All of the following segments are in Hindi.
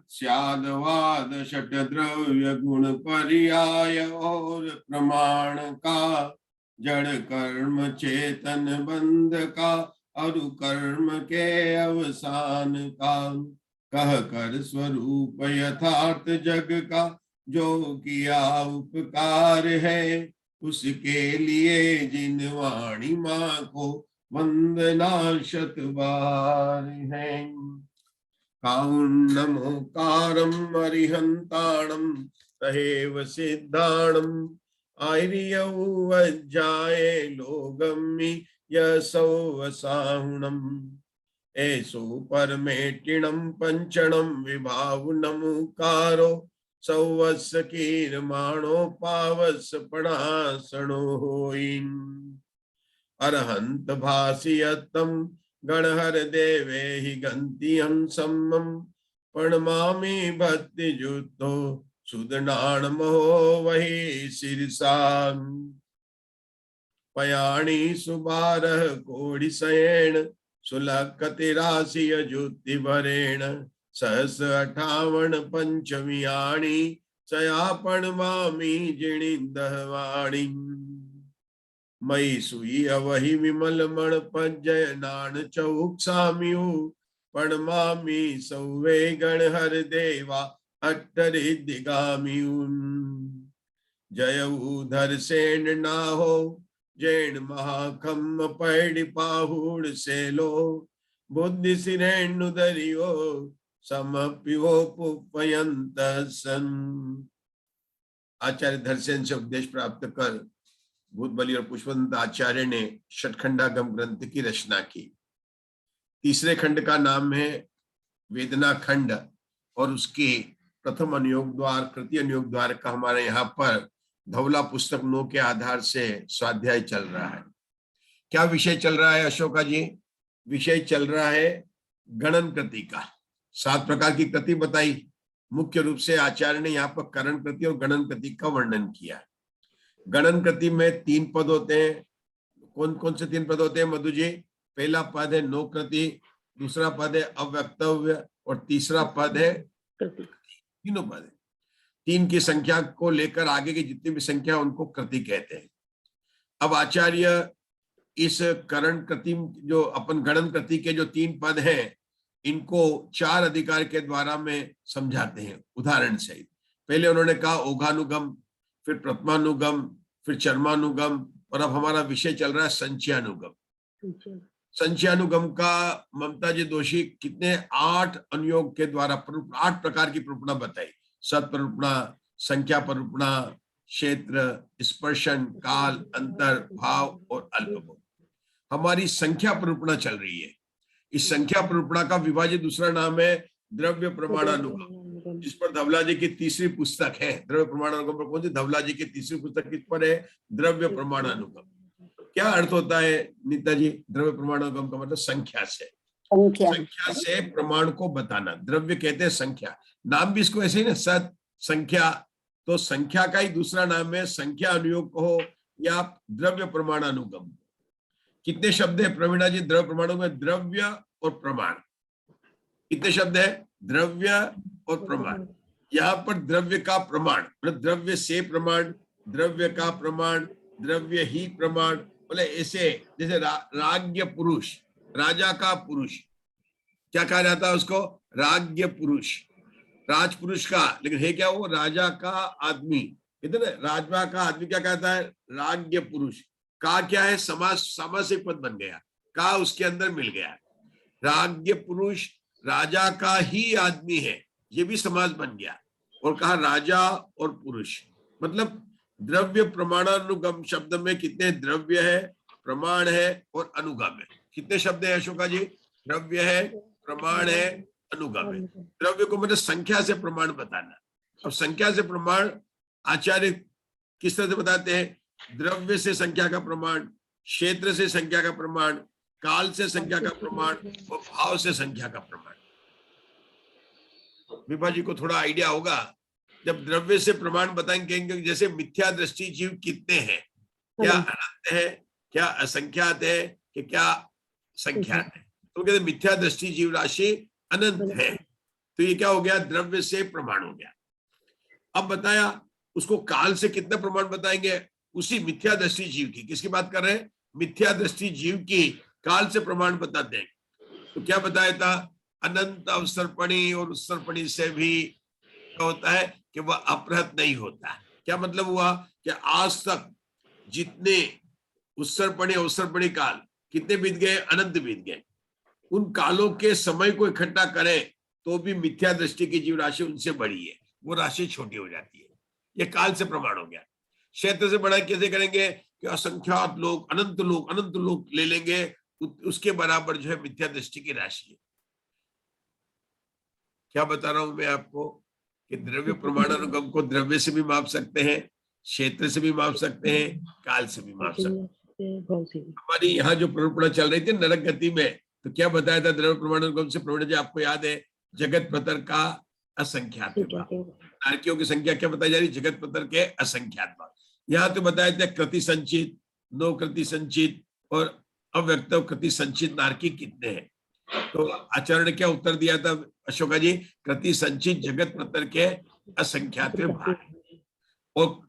स्यादवाद षट द्रव्य गुण पर्याय और प्रमाण का, जड़ कर्म चेतन बंध का और कर्म के अवसान का, कह कर स्वरूप यथार्थ जग का जो किया उपकार है, उसके लिए जिन वाणी माँ को वंदना शत बार है। काउन्नमोकारम् अरिहन्ताणं तहेव सिद्धाणम् आर्यौ वज्जाये लोगम्मि यसौ वसाहुणम् एषो परमेष्टिणं पंचणं विभावनमुकारो सौवस् कीर्माणो पावस पणासणो होइन् अरहंत भासियत्तम गणहर देवे हि गंतियं सम्मम प्रणमामि भक्ति जुतो सुदनाण महो वही शीर्षां पयाणी सुबारह कोड़ि सयेण सुलकतिराशि अजुति भरेण सहस 58 पंचमियाणी चयापण मामी जिणिंदवाणी मई सुई अवहि विमल मण पज्जय नान चौक्साम्यु प्रणमामि सौवे गण हर देवा अट्टरि दिगाम्युन् जय उधर सेन नाहो जैन महाखम पैडि पाहुड़ सेलो बुद्धि सिरेणु दरियो समप्यो पुपयंत सन। आचार्य धरसेन से उपदेश प्राप्त कर भूतबली और पुष्पवंत आचार्य ने षटखंडागम ग्रंथ की रचना की। तीसरे खंड का नाम है वेदना खंड और उसके प्रथम अनुयोग द्वार कृति अनुयोग द्वार का हमारे यहाँ पर धवला पुस्तक 9 के आधार से स्वाध्याय चल रहा है। क्या विषय चल रहा है अशोका जी? विषय चल रहा है गणन कृति का। 7 प्रकार की कृति बताई। मुख्य रूप से आचार्य ने यहाँ पर करण कृति और गणन कृति का वर्णन किया। गणन कृति में 3 पद होते हैं। कौन कौन से 3 पद होते हैं मधु जी? पहला पद है नो कृति, दूसरा पद है अव्यक्तव्य और तीसरा पद है तीनों पद है। 3 की संख्या को लेकर आगे की जितनी भी संख्या उनको कृति कहते हैं। अब आचार्य इस करण कृति जो अपन गणन कृति के जो 3 पद हैं इनको 4 अधिकार के द्वारा में समझाते हैं उदाहरण से। पहले उन्होंने कहा ओघानुगम, फिर प्रथमानुगम, फिर चर्मानुगम और अब हमारा विषय चल रहा है संचयानुगम। संचयानुगम का ममता जी दोषी कितने 8 अनुयोग के द्वारा 8 प्रकार की प्ररूपणा बताई। सत्प्ररूपणा, संख्या प्ररूपणा, क्षेत्र, स्पर्शन, काल, अंतर, भाव और अल्पभोग। हमारी संख्या प्ररूपणा चल रही है। इस संख्या प्ररूपणा का विभाजित दूसरा नाम है द्रव्य प्रमाणानुगम, जिस पर धवला जी की तीसरी पुस्तक है। द्रव्य प्रमाणानुगम पर कौन सी? धवला जी की तीसरी पुस्तक किस पर है? द्रव्य प्रमाणानुगम। क्या अर्थ होता है नीता जी? द्रव्य प्रमाणानुगम का मतलब संख्या से, संख्या से प्रमाण को बताना। द्रव्य कहते हैं संख्या, नाम भी इसको ऐसे ही ना, सत संख्या। तो संख्या का ही दूसरा नाम है संख्या अनुयोग कहो या द्रव्य प्रमाणानुगम। कितने शब्द है प्रवीणा जी द्रव्य प्रमाणों में? द्रव्य और प्रमाण। कितने शब्द है? द्रव्य और प्रमाण। यहाँ पर द्रव्य का प्रमाण मतलब द्रव्य से प्रमाण, द्रव्य का प्रमाण, द्रव्य ही प्रमाण। बोले ऐसे जैसे राज्ञ पुरुष, राजा का पुरुष, क्या कहा जाता है उसको? राज्ञ पुरुष, राजपुरुष का। लेकिन है क्या वो? राजा का आदमी। इधर राजवा का आदमी क्या कहता है? राज्ञ पुरुष। का क्या है? समास, सामासिक पद बन गया, का उसके अंदर मिल गया। राज्ञ पुरुष राजा का ही आदमी है, ये भी समास बन गया और कहा राजा और पुरुष। मतलब द्रव्य प्रमाणानुगम शब्द में कितने द्रव्य है, प्रमाण है और अनुगम है। कितने शब्द है अशोका जी? द्रव्य है, प्रमाण है, अनुगम है। द्रव्य को मतलब संख्या से प्रमाण बताना। अब संख्या से प्रमाण आचार्य किस तरह से बताते हैं? द्रव्य से संख्या का प्रमाण, क्षेत्र से संख्या का प्रमाण, काल से संख्या का प्रमाण और भाव से संख्या का प्रमाण। विभा जी को थोड़ा आइडिया होगा। जब द्रव्य से प्रमाण बताएंगे कहेंगे जैसे मिथ्या दृष्टि जीव कितने हैं, क्या अनंत है, क्या असंख्यात है, कि क्या संख्यात है। तो कहते मिथ्या दृष्टि जीव राशि अनंत है। तो ये क्या हो गया, द्रव्य से प्रमाण हो गया। अब बताया उसको काल से कितना प्रमाण बताएंगे, उसी मिथ्या दृष्टि जीव की, किसकी बात कर रहे हैं, मिथ्या दृष्टि जीव की काल से प्रमाण बताते हैं। तो क्या बताया था, अनंत अवसर्पणी और उत्सर्पणी से भी क्या होता है कि वह अपहृत नहीं होता। क्या मतलब हुआ कि आज तक जितने उत्सर्पणी अवसर्पणी काल कितने बीत गए, अनंत बीत गए, उन कालों के समय को इकट्ठा करें तो भी मिथ्या दृष्टि की जीव राशि उनसे बड़ी है, वो राशि छोटी हो जाती है। ये काल से प्रमाण हो गया। क्षेत्र से बड़ा कैसे करेंगे कि असंख्यात लोग, अनंत लोग ले लेंगे, उसके बराबर जो है मिथ्या दृष्टि की राशि है। क्या बता रहा हूं मैं आपको कि द्रव्य प्रमाणानुगम को द्रव्य से भी माप सकते हैं, क्षेत्र से भी माप सकते हैं, काल से भी माप सकते हैं। हमारी यहाँ जो प्रवृत्ति चल रही थी नरक गति में, तो क्या बताया था द्रव्य प्रमाणानुगम से प्रवृत्ति, जी आपको याद है, जगत प्रतर का असंख्यात भाग, नारकियों की संख्या क्या बताई जा रही, जगत प्रतर के असंख्यात भाग। यहाँ तो बताया था कृति संचित, नो कृति संचित और अव्यक्त कृति संचित नारकी कितने हैं। तो आचार्य ने क्या उत्तर दिया था अशोका जी, कृति संचित जगत प्रतर के असंख्यात भाग, और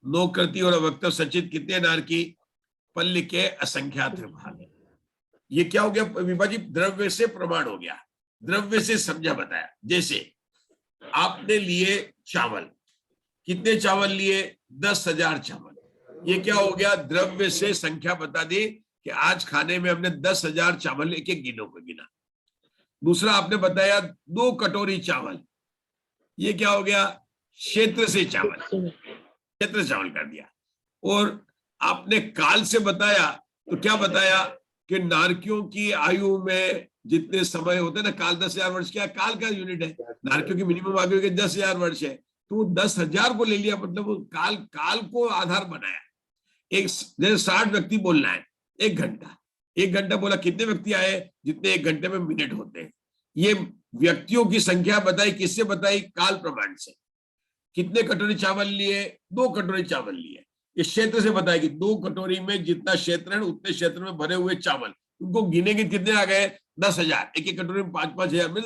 नो कृति और अव्यक्त संचित कितने नारकी, पल्ल के असंख्यात भाग। ये क्या हो गया विभाजी, द्रव्य से प्रमाण हो गया, द्रव्य से समझा बताया। जैसे आपने लिए चावल, कितने चावल लिए, 10,000 चावल, ये क्या हो गया, द्रव्य से संख्या बता दी कि आज खाने में हमने 10,000 चावल एक एक गिनों को गिना। दूसरा आपने बताया 2 कटोरी चावल, ये क्या हो गया, क्षेत्र से चावल, क्षेत्र चावल कर दिया। और आपने काल से बताया, तो क्या बताया कि नारकियों की आयु में जितने समय होते हैं ना, काल 10,000 वर्ष, क्या काल का यूनिट है, नारकियों की मिनिमम आयु के 10,000 वर्ष है, तो 10,000 को ले लिया, मतलब काल को आधार बनाया। एक जैसे 60 व्यक्ति बोलना है, 1 घंटा, 1 घंटा बोला, कितने व्यक्ति आए, जितने 1 घंटे में मिनट होते हैं। ये व्यक्तियों की संख्या बताई, किससे बताई, काल प्रमाण से। कितने कटोरी चावल लिए, 2 कटोरी चावल लिए, इस क्षेत्र से बताएगी 2 कटोरी में जितना क्षेत्र है उतने क्षेत्र में भरे हुए चावल, उनको गिनेंगे कितने आ गए, 10,000, एक एक कटोरी में 5,000 में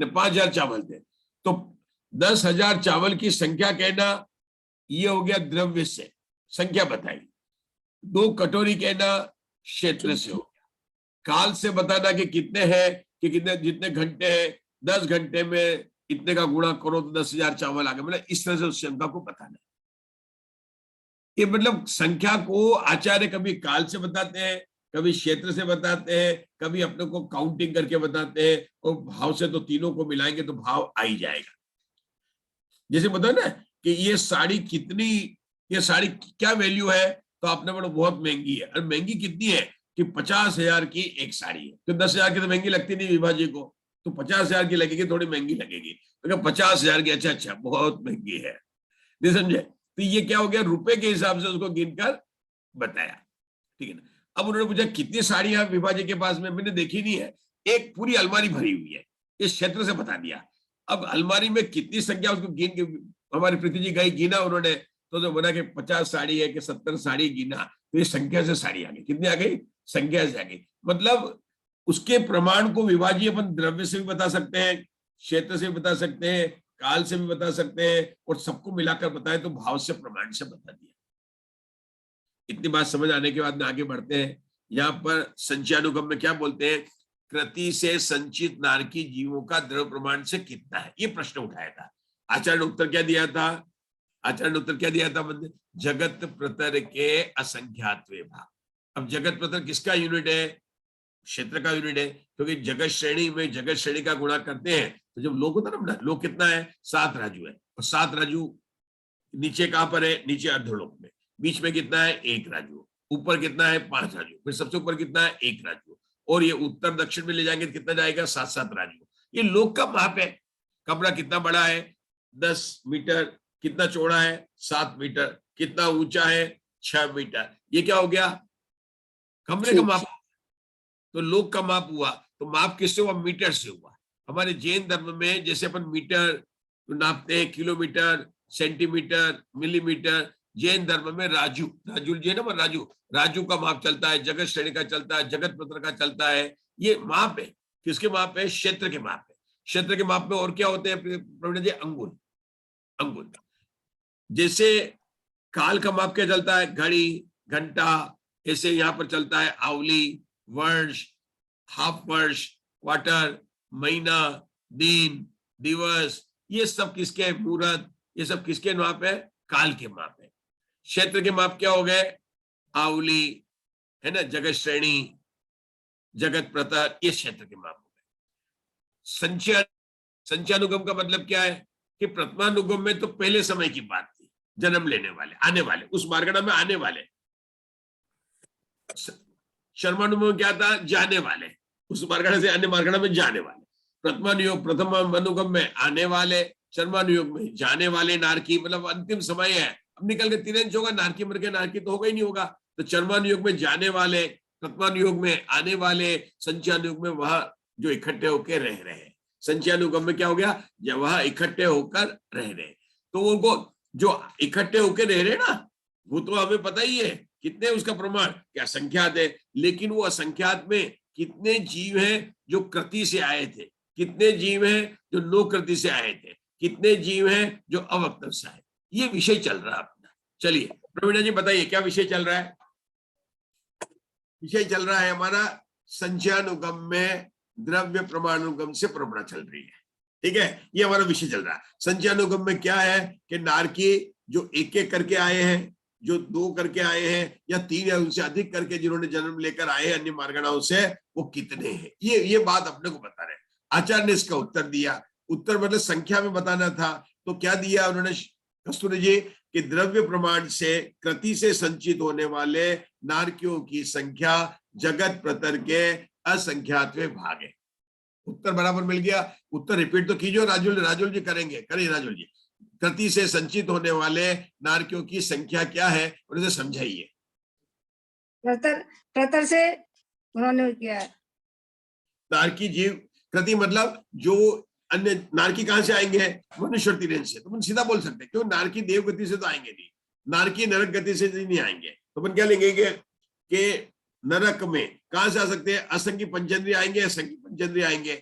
5,000 चावल थे, तो 10,000 चावल की संख्या कहना, ये हो गया द्रव्य से संख्या बताई। 2 कटोरी कहना क्षेत्र से हो गया। काल से बताना कि कितने हैं, कि कितने जितने घंटे हैं, 10 घंटे में इतने का गुणा करो तो 10,000 चावल आ गए, मतलब इस तरह से उस संख्या को बताना। ये मतलब संख्या को आचार्य कभी काल से बताते हैं, कभी क्षेत्र से बताते हैं, कभी अपने को काउंटिंग करके बताते हैं, और भाव से तो तीनों को मिलाएंगे तो भाव आ ही जाएगा। जैसे बताओ ना कि ये साड़ी कितनी, ये साड़ी क्या वैल्यू है, तो आपने बोला बहुत महंगी है। और महंगी कितनी है कि 50,000 की एक साड़ी है, तो 10,000 की तो महंगी लगती नहीं विभाजी को, तो 50,000 की लगेगी, थोड़ी महंगी लगेगी, तो 50,000 की, अच्छा बहुत महंगी है, नहीं समझे। तो ये क्या हो गया, रुपए के हिसाब से उसको गिनकर बताया, ठीक है ना। अब उन्होंने पूछा कितनी साड़ियां विभाजी के पास में, मैंने देखी नहीं है, एक पूरी अलमारी भरी हुई है, इस क्षेत्र से बता दिया। अब अलमारी में कितनी संख्या, उसको गिन के हमारी प्रीति जी गई, गिना उन्होंने, तो जो बना के 50 साड़ी है कि 70 साड़ी गिना, तो ये संख्या से साड़ी आ गई, कितनी आ गई, संख्या से आ गई। मतलब उसके प्रमाण को विभाजी अपन द्रव्य से भी बता सकते हैं, क्षेत्र से भी बता सकते हैं, काल से भी बता सकते हैं, और सबको मिलाकर बताए तो भाव से प्रमाण से बता दिया। इतनी बात समझ आने के बाद में आगे बढ़ते हैं। यहाँ पर संचयानुगम में क्या बोलते हैं, कृति से संचित नारकी जीवों का द्रव्य प्रमाण से कितना है, ये प्रश्न उठाया था। आचार्य ने उत्तर क्या दिया था, आचार्य ने उत्तर क्या दिया था, जगत प्रतर के असंख्यात्वे भाग। अब जगत प्रतर किसका यूनिट है, क्षेत्र का यूनिट है, क्योंकि जगत श्रेणी में जगत श्रेणी का गुणा करते हैं, तो जब लोग होता ना, लोग कितना है, 7 राजू है, और 7 राजू नीचे कहां पर है, नीचे अर्धलोक में, बीच में कितना है, 1 राजू, ऊपर कितना है, 5 राजू, फिर सबसे ऊपर कितना है, 1 राजू, और ये उत्तर दक्षिण में ले जाएंगे तो कितना जाएगा, 7-7 राजू। ये लोक का माप है। कमरा कितना बड़ा है, 10 मीटर, कितना चौड़ा है, 7 मीटर, कितना ऊंचा है, 6 मीटर। ये क्या हो गया, कमरे का माप। तो लोक का माप हुआ, तो माप किससे हुआ, मीटर से हुआ। हमारे जैन धर्म में जैसे अपन मीटर नापते हैं, किलोमीटर, सेंटीमीटर, मिलीमीटर, जैन धर्म में राजू, राजू जी ना, राजू, राजू का माप चलता है, जगत श्रेणी का चलता है, जगत पत्र का चलता है। ये माप है, किसके माप है, क्षेत्र के माप है। क्षेत्र के माप में और क्या होते हैं प्रवीण जी? अंगुल। अंगुल। जैसे काल का माप क्या चलता है? घड़ी, घंटा। ऐसे यहाँ पर चलता है आवली, वर्ष, हाफ वर्ष, क्वार्टर, महीना, दिन, दिवस। ये सब किसके? मुहूर्त। ये सब किसके माप है? काल के माप है। क्षेत्र के माप क्या हो गए? आवली, है ना, जगत श्रेणी, जगत प्रतर, ये क्षेत्र के माप हो गए। संचय, संचयानुगम का मतलब क्या है कि प्रथमानुगम में तो पहले समय की बात थी, जन्म लेने वाले, आने वाले, उस मार्गणा में आने वाले। शर्मानुगम क्या था? जाने वाले, उस मार्गणा से अन्य मार्गणा में जाने वाले। प्रथमानुयोग, प्रथम अनुगम में आने वाले, शर्मानुयोग में जाने वाले। नारकी मतलब अंतिम समय है, अब निकल के तिरंज होगा, नारकी मर के नारकी तो होगा ही नहीं होगा। तो चर्मानुयोग में जाने वाले, प्रथमानुयोग में आने वाले, संचयानुयोग में वहां जो इकट्ठे होकर रह रहे हैं। संचयानुगम में क्या हो गया? जब वहां इकट्ठे होकर रह रहे, तो उनको जो इकट्ठे होकर रह रहे ना, वो तो हमें पता ही है कितने, उसका प्रमाण क्या? असंख्यात है। लेकिन वो असंख्यात में कितने जीव हैं जो कृति से आए थे, कितने जीव हैं जो नो कृति से आए थे, कितने जीव हैं जो अवक्तव्य से आए? ये विषय चल रहा है अपना। चलिए प्रवीणा जी बताइए क्या विषय चल रहा है? विषय चल रहा है हमारा संचयानुगम में द्रव्य प्रमाणानुगम से प्रमाण चल रही है। ठीक है, ये हमारा विषय चल रहा है। संचयानुगम में क्या है कि नारकी जो एक एक करके आए हैं, जो 2 करके आए हैं, या 3 या उनसे अधिक करके जिन्होंने जन्म लेकर आए हैं अन्य मार्गणाओं से, वो कितने हैं, ये बात अपने को बता रहे हैं। आचार्य ने इसका उत्तर दिया। उत्तर मतलब संख्या में बताना था, तो क्या दिया उन्होंने कस्तूरी जी? कि द्रव्य प्रमाण से कृति से संचित होने वाले नारकियों की संख्या जगत प्रतर के असंख्यातवें भाग है। उत्तर बराबर मिल गया। उत्तर रिपीट तो कीजिए राजुल जी करेंगे, करिए राजुल जी। कृति से संचित होने वाले नारकियों की संख्या क्या है, उन्हें समझाइए। प्रतर से उन्होंने किया है। नारकी जीव कृति मतलब जो अन्य नारकी कहां से आएंगे? मनुष्य तिरंज से। तो अपन सीधा बोल सकते हैं, क्यों? नारकी देव गति से तो आएंगे नहीं, नारकी नरक गति से नहीं आएंगे। तो अपन क्या लेंगे कि नरक में कहां से आ सकते हैं? असंगी पंचेंद्रिय आएंगे, असंगी पंचेंद्रिय आएंगे।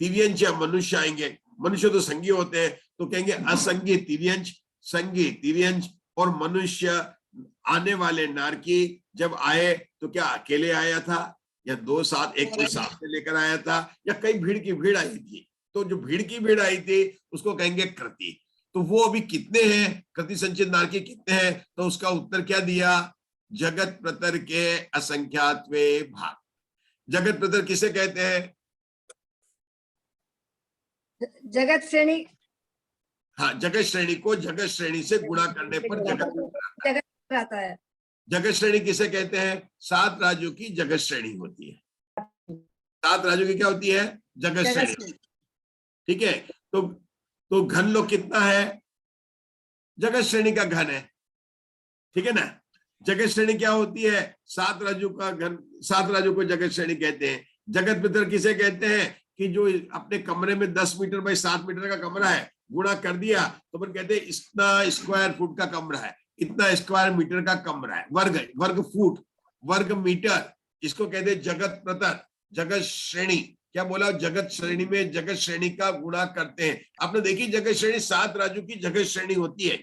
तिर्यंच या मनुष्य आएंगे, मनुष्य तो संगी होते हैं, तो कहेंगे असंगी तिर्यंच, संगी तिर्यंच और मनुष्य। आने वाले नारकी जब आए तो क्या अकेले आया था, या 2 साथ, एक कोई साथ में लेकर आया था, या कई भीड़ की भीड़ आई थी? तो जो भीड़ की भीड़ आई थी उसको कहेंगे कृति। तो वो अभी कितने हैं? कृति संचित नारकी कितने हैं? तो उसका उत्तर क्या दिया? जगत प्रतर के असंख्यातवें भाग। जगत प्रतर किसे कहते हैं? जगत श्रेणी। हाँ, जगत श्रेणी को जगत श्रेणी से गुणा करने पर जगत आता है। जगत श्रेणी किसे कहते हैं? 7 राज्यों की जगत श्रेणी होती है। 7 राज्यों की क्या होती है? जगत श्रेणी। ठीक है, तो घन लोग कितना है? जगत श्रेणी का घन है। ठीक है ना? जगत श्रेणी क्या होती है? 7 राज्यों का घन, 7 राज्यों को जगत श्रेणी कहते हैं। जगत प्रतर किसे कहते हैं? कि जो अपने कमरे में 10 मीटर बाई 7 मीटर का कमरा है, गुणा कर दिया तो अपन कहते हैं इतना स्क्वायर फुट का कमरा है, इतना स्क्वायर मीटर का कमरा है। वर्ग फुट, वर्ग मीटर, इसको कहते हैं जगत प्रतर, जगत श्रेणी। क्या बोला? जगत श्रेणी में जगत श्रेणी का गुणा करते हैं। आपने देखी जगत श्रेणी 7 राज्यों की जगत श्रेणी होती है।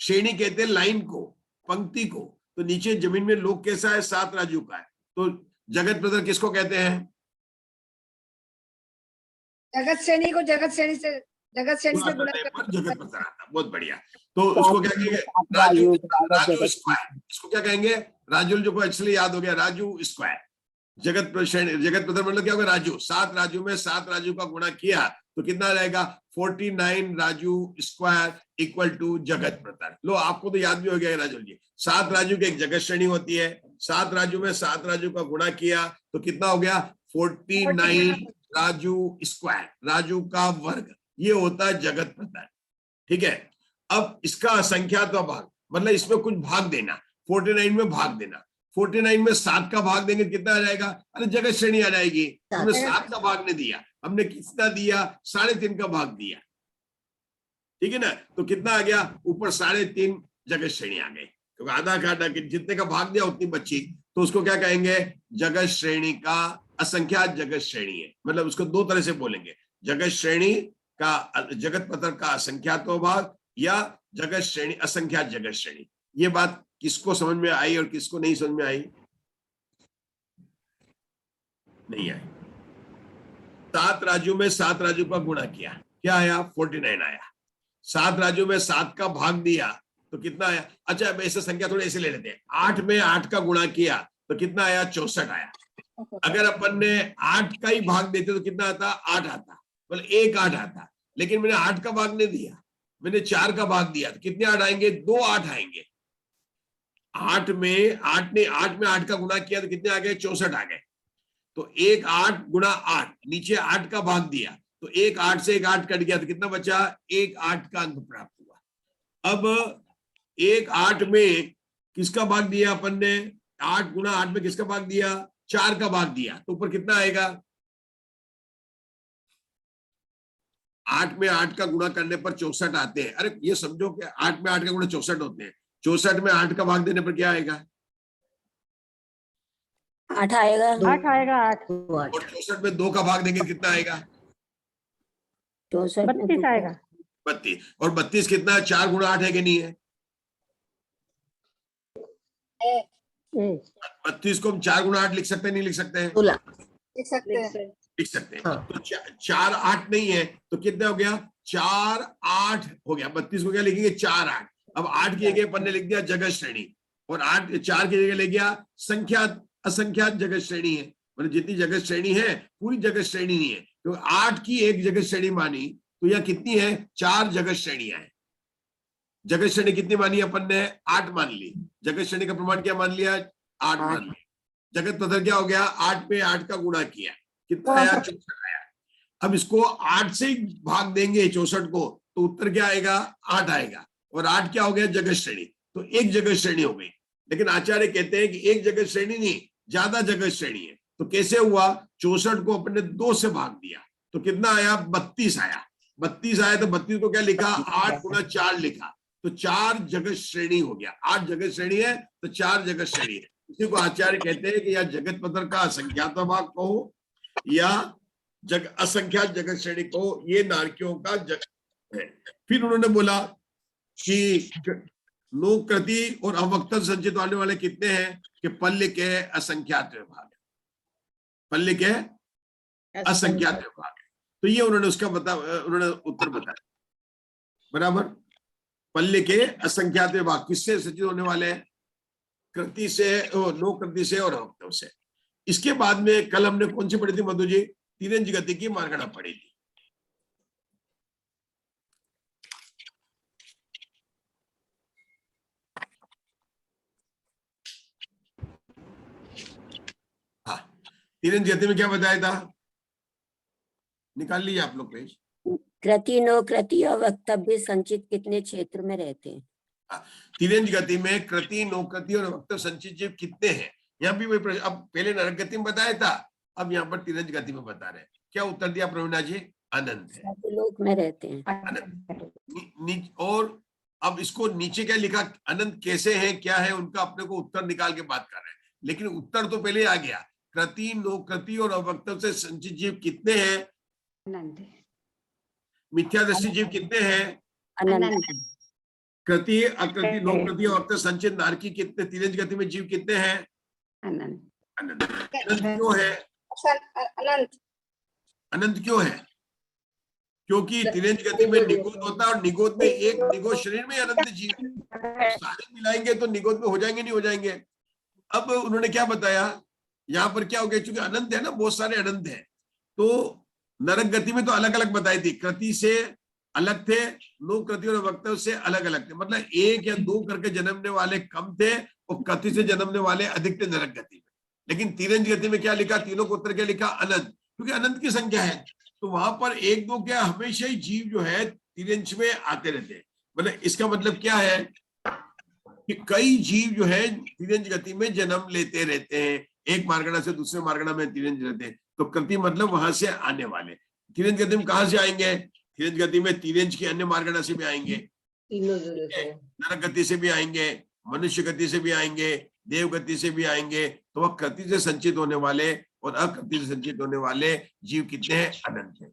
श्रेणी कहते हैं लाइन को, पंक्ति को। तो नीचे जमीन में लोग कैसा है? 7 राज्यों का है। तो जगत प्रतर किसको कहते हैं? जगत श्रेणी को जगत श्रेणी से गुणा पर जगत प्रतर आता। बहुत बढ़िया। तो उसको क्या कहेंगे? राजू स्क्वायर। इसको क्या कहेंगे? राजू जो एक्चुअली याद हो गया, राजू स्क्वायर। जगत प्रतर मतलब क्या होगा? राजू। 7 राजू में 7 राजू का गुणा किया तो कितना रहेगा? 49 राजू स्क्वायर इक्वल टू जगत प्रतर। लो, आपको तो याद भी हो गया राजू जी। 7 राजू की एक जगत श्रेणी होती है। 7 राजू में 7 राजू का गुणा किया तो कितना हो गया? 49 राजू स्क्वायर, राजू का वर्ग। ये होता है जगत प्रतर। ठीक है, अब इसका असंख्यात भाग मतलब इसमें कुछ भाग देना, 49 में भाग देना। 49 में 7 का भाग देंगे कितना आ जाएगा? अरे जगत श्रेणी आ जाएगी। हमने 7 का भाग नहीं दिया, हमने कितना दिया? 3.5 का भाग दिया। ठीक है ना? तो कितना आ गया? ऊपर 3.5 जगत श्रेणी आ गई, क्योंकि आधा का आधा जितने का भाग दिया उतनी बची। तो उसको क्या कहेंगे? जगत श्रेणी का असंख्यात जगत श्रेणी है। मतलब उसको 2 तरह से बोलेंगे। जगत श्रेणी का, जगत पत्र का असंख्यातो भाग या जगत श्रेणी असंख्यात जगत श्रेणी। ये बात किसको समझ में आई और किसको नहीं समझ में आई? नहीं आई। 7 राजू में 7 राजू का गुणा किया, क्या आया? 49 आया। 7 राजू में 7 का भाग दिया तो कितना आया? अच्छा ऐसे संख्या थोड़ी ऐसे ले लेते हैं, 8 में 8 का गुणा किया तो कितना आया? 64 आया। अगर अपन ने 8 का ही भाग देते तो कितना आता? 8 आता, मतलब 1 8 आता। लेकिन मैंने 8 का भाग नहीं दिया, मैंने 4 का भाग दिया तो कितने 8 आएंगे? 2 8 आएंगे। 8 में 8 का गुणा किया तो कितने आ गए? 64 आ गए। तो 1 8 गुणा 8, नीचे 8 का भाग दिया तो 1 8 से 1 8 कट गया तो कितना बचा? 1 8 का अंक प्राप्त हुआ। अब 1 8 में किसका भाग दिया अपन ने? 8 गुणा 8 में किसका भाग दिया? 4 का भाग दिया, तो ऊपर कितना आएगा? 8 में 8 का गुणा करने पर 64 आते हैं। अरे ये समझो कि 8 में 8 का गुणा 64 होते हैं। 64 में 8 का भाग देने पर क्या आएगा? 8 आएगा। 8 आएगा। 8 और 64 में 2 का भाग देंगे कितना आएगा? 32 आएगा। 32। और 32 कितना है? 4 गुणा 8 है कि नहीं है? 32 को हम 4 गुणा 8 लिख सकते हैं, नहीं लिख सकते हैं? लिख सकते हैं। लिख सकते हैं। तो 4 8 नहीं है तो कितना हो गया? 4 8 हो गया। 32 को क्या लिखेंगे? 4 8। अब 8 की जगह अपन ने लिख दिया जगत श्रेणी, और 4 की जगह ले गया संख्यात असंख्यात जगत श्रेणी है। मतलब जितनी जगत श्रेणी है पूरी जगत श्रेणी नहीं है, तो 8 की एक जगत श्रेणी मानी तो यह कितनी है? 4 जगत श्रेणियां हैं। जगत श्रेणी कितनी मानी अपन ने? 8 मान ली। जगत श्रेणी का प्रमाण क्या मान लिया? 8 मान लिया। जगत पत्र क्या हो गया? 8 में 8 का गुणा किया, कितना आया? 64 आया। अब इसको 8 से भाग देंगे 64 को तो उत्तर क्या आएगा? 8 आएगा। और 8 क्या हो गया? जगत श्रेणी। तो एक जगत श्रेणी हो गई। लेकिन आचार्य कहते हैं कि एक जगत श्रेणी नहीं, ज्यादा जगत श्रेणी है। तो कैसे हुआ? 64 को अपने 2 से भाग दिया तो कितना आया? 32 आया। 32 आया तो 32 को क्या लिखा? 8 गुणा 4 लिखा, तो 4 जगत श्रेणी हो गया। 8 जगत श्रेणी है तो 4 जगत श्रेणी है। इसी को आचार्य कहते हैं कि या जगत पत्र का असंख्यात भाग कहो या असंख्यात जगत श्रेणी कहो, ये नारकियों का जगत है। फिर उन्होंने बोला कि लोककृति और अवक्तव्य संचित होने वाले कितने हैं? कि पल्य के असंख्यात विभाग है, पल्य के असंख्यात विभाग है। तो ये उन्होंने उसका उन्होंने उत्तर बताया। बराबर, पल्य के असंख्यात विभाग किससे संचित होने वाले हैं? कृति से, लोककृति से और अवक्तव्य से। इसके बाद में कल हमने कौन सी पढ़ी थी मधु जी? तिरंज गति की मार्गणा पढ़ी थी। हाँ, तिरंज गति में क्या बताया था? निकाल लीजिए आप लोग पेज। कृति, नो कृति और वक्तव्य संचित कितने क्षेत्र में रहते हैं? तिरंज गति में कृति, नो कृति और वक्तव्य संचित जीव कितने हैं? यहाँ भी वही प्रश्न। अब पहले नरक गति में बताया था, अब यहाँ पर तिरंज गति में बता रहे हैं। क्या उत्तर दिया प्रवीणा जी? अनंत है, लोक में रहते हैं। अनंत। और अब इसको नीचे क्या लिखा? अनंत कैसे है, क्या है, उनका अपने को उत्तर निकाल के बात कर रहे हैं। लेकिन उत्तर तो पहले आ गया। कृति, नो कृति और अवक्तव्य से संचित जीव कितने हैं? अनंत। मिथ्या दृष्टि जीव कितने हैं? अनंत। कृति, अकृति, नो कृति और अवक्तव्य संचित नारकी कितने? तिरंज गति में जीव कितने हैं? अनंत। अनंत। अनंत क्यों है? अनंत। अनंत क्यों है? क्योंकि तिरंज गति में निगोद होता है और निगोद में एक निगोद शरीर में अनंत जीव, सारे मिलाएंगे तो निगोद में हो जाएंगे, नहीं हो जाएंगे? अब उन्होंने क्या बताया, यहाँ पर क्या हो गया? क्योंकि अनंत है ना, बहुत सारे अनंत है। तो नरक गति में तो अलग अलग बताई थी, कृति से अलग थे, नो कृति और वक्तव्य से अलग अलग थे। मतलब 1 या 2 करके जन्मने वाले कम थे और कृति से जन्मने वाले अधिक थे नरक गति में। लेकिन तिरंज गति में क्या लिखा? तीनों को उत्तर क्या लिखा? अनंत, क्योंकि अनंत की संख्या है। तो वहां पर 1 2 क्या हमेशा ही जीव जो है तिरंज में आते रहते हैं। मतलब इसका मतलब क्या है कि कई जीव जो है तिरंज गति में जन्म लेते रहते हैं, एक मार्गणा से दूसरे मार्गणा में तिरंज रहते हैं। तो कृति मतलब वहां से आने वाले। तिरंज गति में कहां से आएंगे? तिरंज गति में तिरंज की अन्य मार्गणा से भी आएंगे, नरक गति से भी आएंगे, मनुष्य गति से भी आएंगे, देव गति से भी आएंगे। तो वह कृति से संचित होने वाले और अकृति से संचित होने वाले जीव कितने हैं? अनंत है।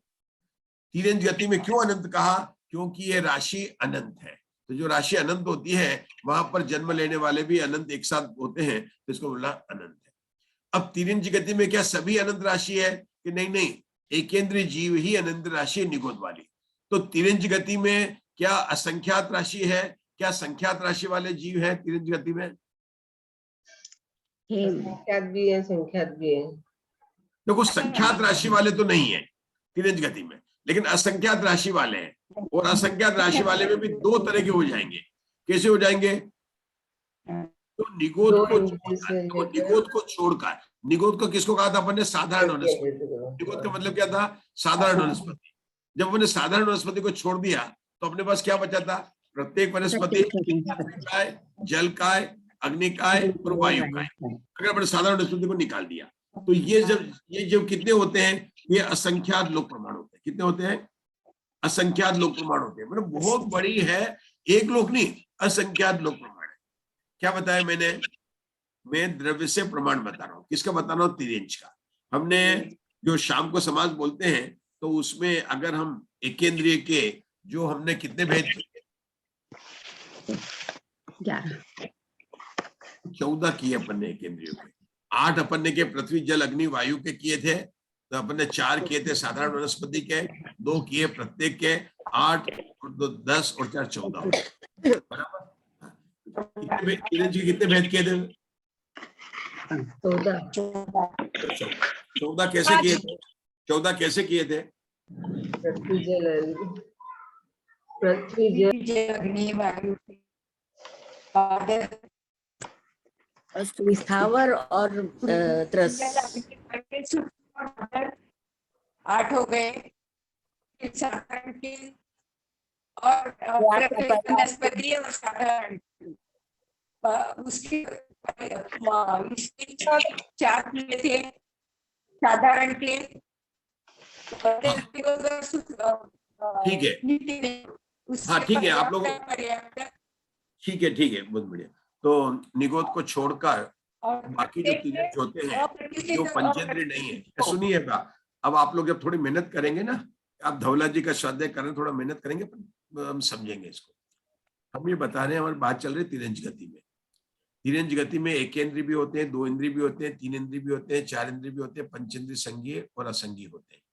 तिर्यंज गति में क्यों अनंत कहा? क्योंकि ये राशि अनंत है। तो जो राशि अनंत होती है वहां पर जन्म लेने वाले भी अनंत एक साथ होते हैं, तो इसको बोला अनंत है। अब तिर्यंज गति में क्या सभी अनंत राशि है कि नहीं? नहीं, एकेंद्रीय जीव ही अनंत राशि है निगोद वाली। तो तिर्यंज गति में क्या असंख्यात राशि है? क्या संख्यात राशि वाले जीव है तिर्यंज गति में? संख्यात भी है, संख्यात भी है। देखो संख्यात राशि वाले तो नहीं है तिर्यंज गति में, लेकिन असंख्यात राशि वाले हैं। और असंख्यात राशि वाले में भी दो तरह के हो जाएंगे। कैसे हो जाएंगे? तो निगोद को छोड़कर, निगोद को किसको कहा था अपन ने? साधारण वनस्पति। निगोद का मतलब क्या था? साधारण वनस्पति। जब हमने साधारण वनस्पति को छोड़ दिया तो अपने पास क्या बचा था? प्रत्येक वनस्पति काय, जल काय, अग्नि काय और वायु काय। अगर अपने साधारण वनस्पति को निकाल दिया तो ये जब कितने होते हैं? ये असंख्यात लोक प्रमाण होते हैं। कितने होते हैं? असंख्यात लोक प्रमाण होते हैं। मतलब बहुत बड़ी है, एक लोक नहीं, असंख्यात लोक प्रमाण है। क्या बताया मैंने? मैं द्रव्य से प्रमाण बता रहा हूँ। किसका बता रहा हूँ? तिर्यंज का। हमने जो शाम को समाज बोलते हैं तो उसमें अगर हम एकेंद्रिय के जो हमने कितने भेद किए? 14 किए अपन ने एकेंद्रियों के। 8 अपन ने के पृथ्वी जल अग्नि वायु के किए थे, तो अपन ने 4 किए थे साधारण वनस्पति के, 2 किए प्रत्येक के, 8 और 2 10 और 4 14। बराबर? कितने भेद किए थे? 14 कैसे किए थे? 14 कैसे किए थे? पृथ्वी जल अग्नि वायु स्थावर और त्रस 8 हो गए। और वनस्पति और साधारण उसके 4 किए थे साधारण के। ठीक है, हाँ ठीक है, आप लोग ठीक है, बहुत बढ़िया। तो निगोद को छोड़कर बाकी जो तिर्यंज होते हैं जो पंचेंद्रिय नहीं है, सुनिएगा। अब आप लोग जब थोड़ी मेहनत करेंगे ना, आप धवला जी का स्वाध्याय करें, थोड़ा मेहनत करेंगे, हम समझेंगे इसको। हम ये बता रहे हैं, हमारी बात चल रही है तिर्यंज गति में। तिर्यंज गति में एक इंद्रिय भी होते हैं, 2 इंद्रिय भी होते हैं, 3 इंद्रिय भी होते हैं, 4 इंद्रिय भी होते हैं, पंचेंद्रिय संघीय और असंघीय होते हैं।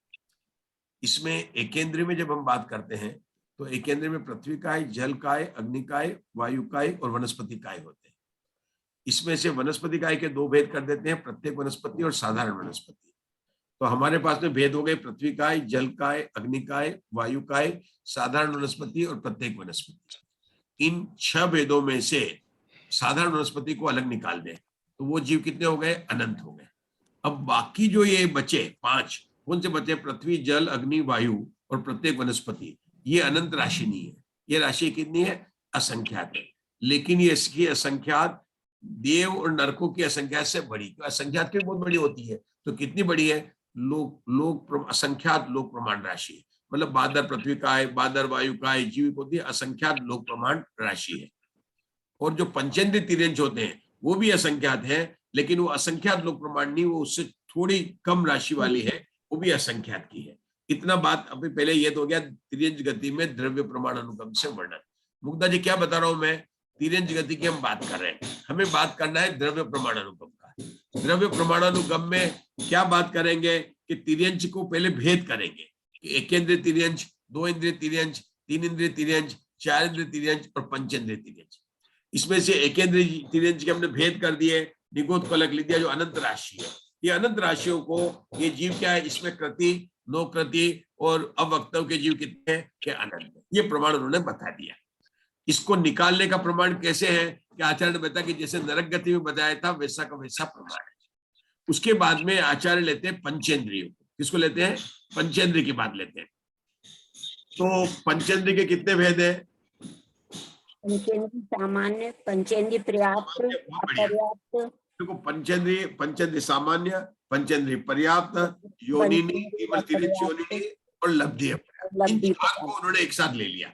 इसमें एकेंद्रिय में जब हम बात करते हैं तो एकेंद्रिय में पृथ्वी काय, जल काय, अग्नि काय, वायु काय और वनस्पति काय होते हैं। इसमें से वनस्पति काय के 2 भेद कर देते हैं, प्रत्येक वनस्पति और साधारण वनस्पति। तो हमारे पास में भेद हो गए पृथ्वी काय, जल काय, अग्नि काय, वायु काय, साधारण वनस्पति और प्रत्येक वनस्पति। इन 6 भेदों में से साधारण वनस्पति को अलग निकाल दें तो वो जीव कितने हो गए? अनंत हो गए। अब बाकी जो ये बचे 5, कौन से बचे? पृथ्वी, जल, अग्नि, वायु और प्रत्येक वनस्पति। ये अनंत राशि नहीं है, ये राशि कितनी है? असंख्यात है। लेकिन ये इसकी असंख्यात देव और नरकों की असंख्यात से बड़ी, असंख्यात की बहुत बड़ी होती है। तो कितनी बड़ी है? लोक असंख्यात लोक प्रमाण राशि है। मतलब बादर पृथ्वी काय, बादर वायु काय, जीव होती है, असंख्यात लोक प्रमाण राशि है। और जो पंचेंद्रिय तिर्यंज होते हैं वो भी असंख्यात है, लेकिन वो असंख्यात लोक प्रमाण नहीं, वो उससे थोड़ी कम राशि वाली है, वो भी असंख्यात की है। इतना बात अभी पहले ये तो हो गया तिर्यंज गति में द्रव्य प्रमाण अनुगम से वर्णन। मुग्धा जी क्या बता रहा हूं मैं? तिर्यंज गति की हम बात कर रहे हैं, हमें बात करना है द्रव्य प्रमाण अनुगम का। द्रव्य प्रमाणानुगम में क्या बात करेंगे कि तिर्यंज को पहले भेद करेंगे कि एकेंद्रिय तिर्यंज, 2 इंद्रिय तिर्यंज, 3 इंद्रिय तिर्यंज, 4 इंद्रिय तिर्यंज और पंचेंद्रिय तिर्यंज। इसमें से एकेंद्रिय तिर्यंज के हमने भेद कर दिए, निगोद को अलग लिख दिया जो अनंत राशि है। ये अनंत राशियों को ये जीव क्या है? इसमें कृति, नो कृति और अवक्तव्य के जीव कितने हैं? के अनंत है। ये प्रमाण उन्होंने बता दिया। इसको निकालने का प्रमाण कैसे है कि आचार्य ने बताया कि जैसे नरक गति में बताया था वैसा का वैसा प्रमाण है। उसके बाद में आचार्य लेते हैं पंचेंद्रियों को। किसको लेते हैं? पंचेंद्रिय की बात लेते हैं। तो पंचेंद्रिय के कितने भेद है? पंचेंद्रिय सामान्य, पंचेंद्रिय पर्याप्त, अपर्याप्त। देखो पंचेंद्रिय सामान्य, पंचेंद्रिय पर्याप्त, योनिनी, केवल तिर्यंच योनिनी और लब्धि। इन 4 को उन्होंने एक साथ ले लिया,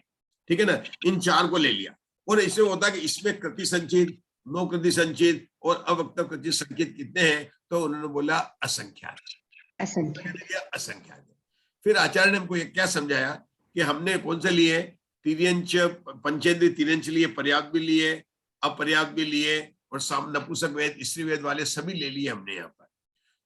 ठीक है ना? इन 4 को ले लिया। और इससे होता है कि इसमें कृति संचित, नो कृति संचित और अवक्तव्य कृति संचित कितने हैं? तो उन्होंने बोला असंख्यात। असंख्यात। फिर आचार्य ने हमको ये क्या समझाया कि हमने कौन से लिए, तिर्यंच पंचेंद्रिय तिर्यंच लिए, पर्याप्त भी लिए, अपर्याप्त भी लिए, और नपुंसक वेद स्त्री वेद वाले सभी ले लिए हमने यहाँ पर।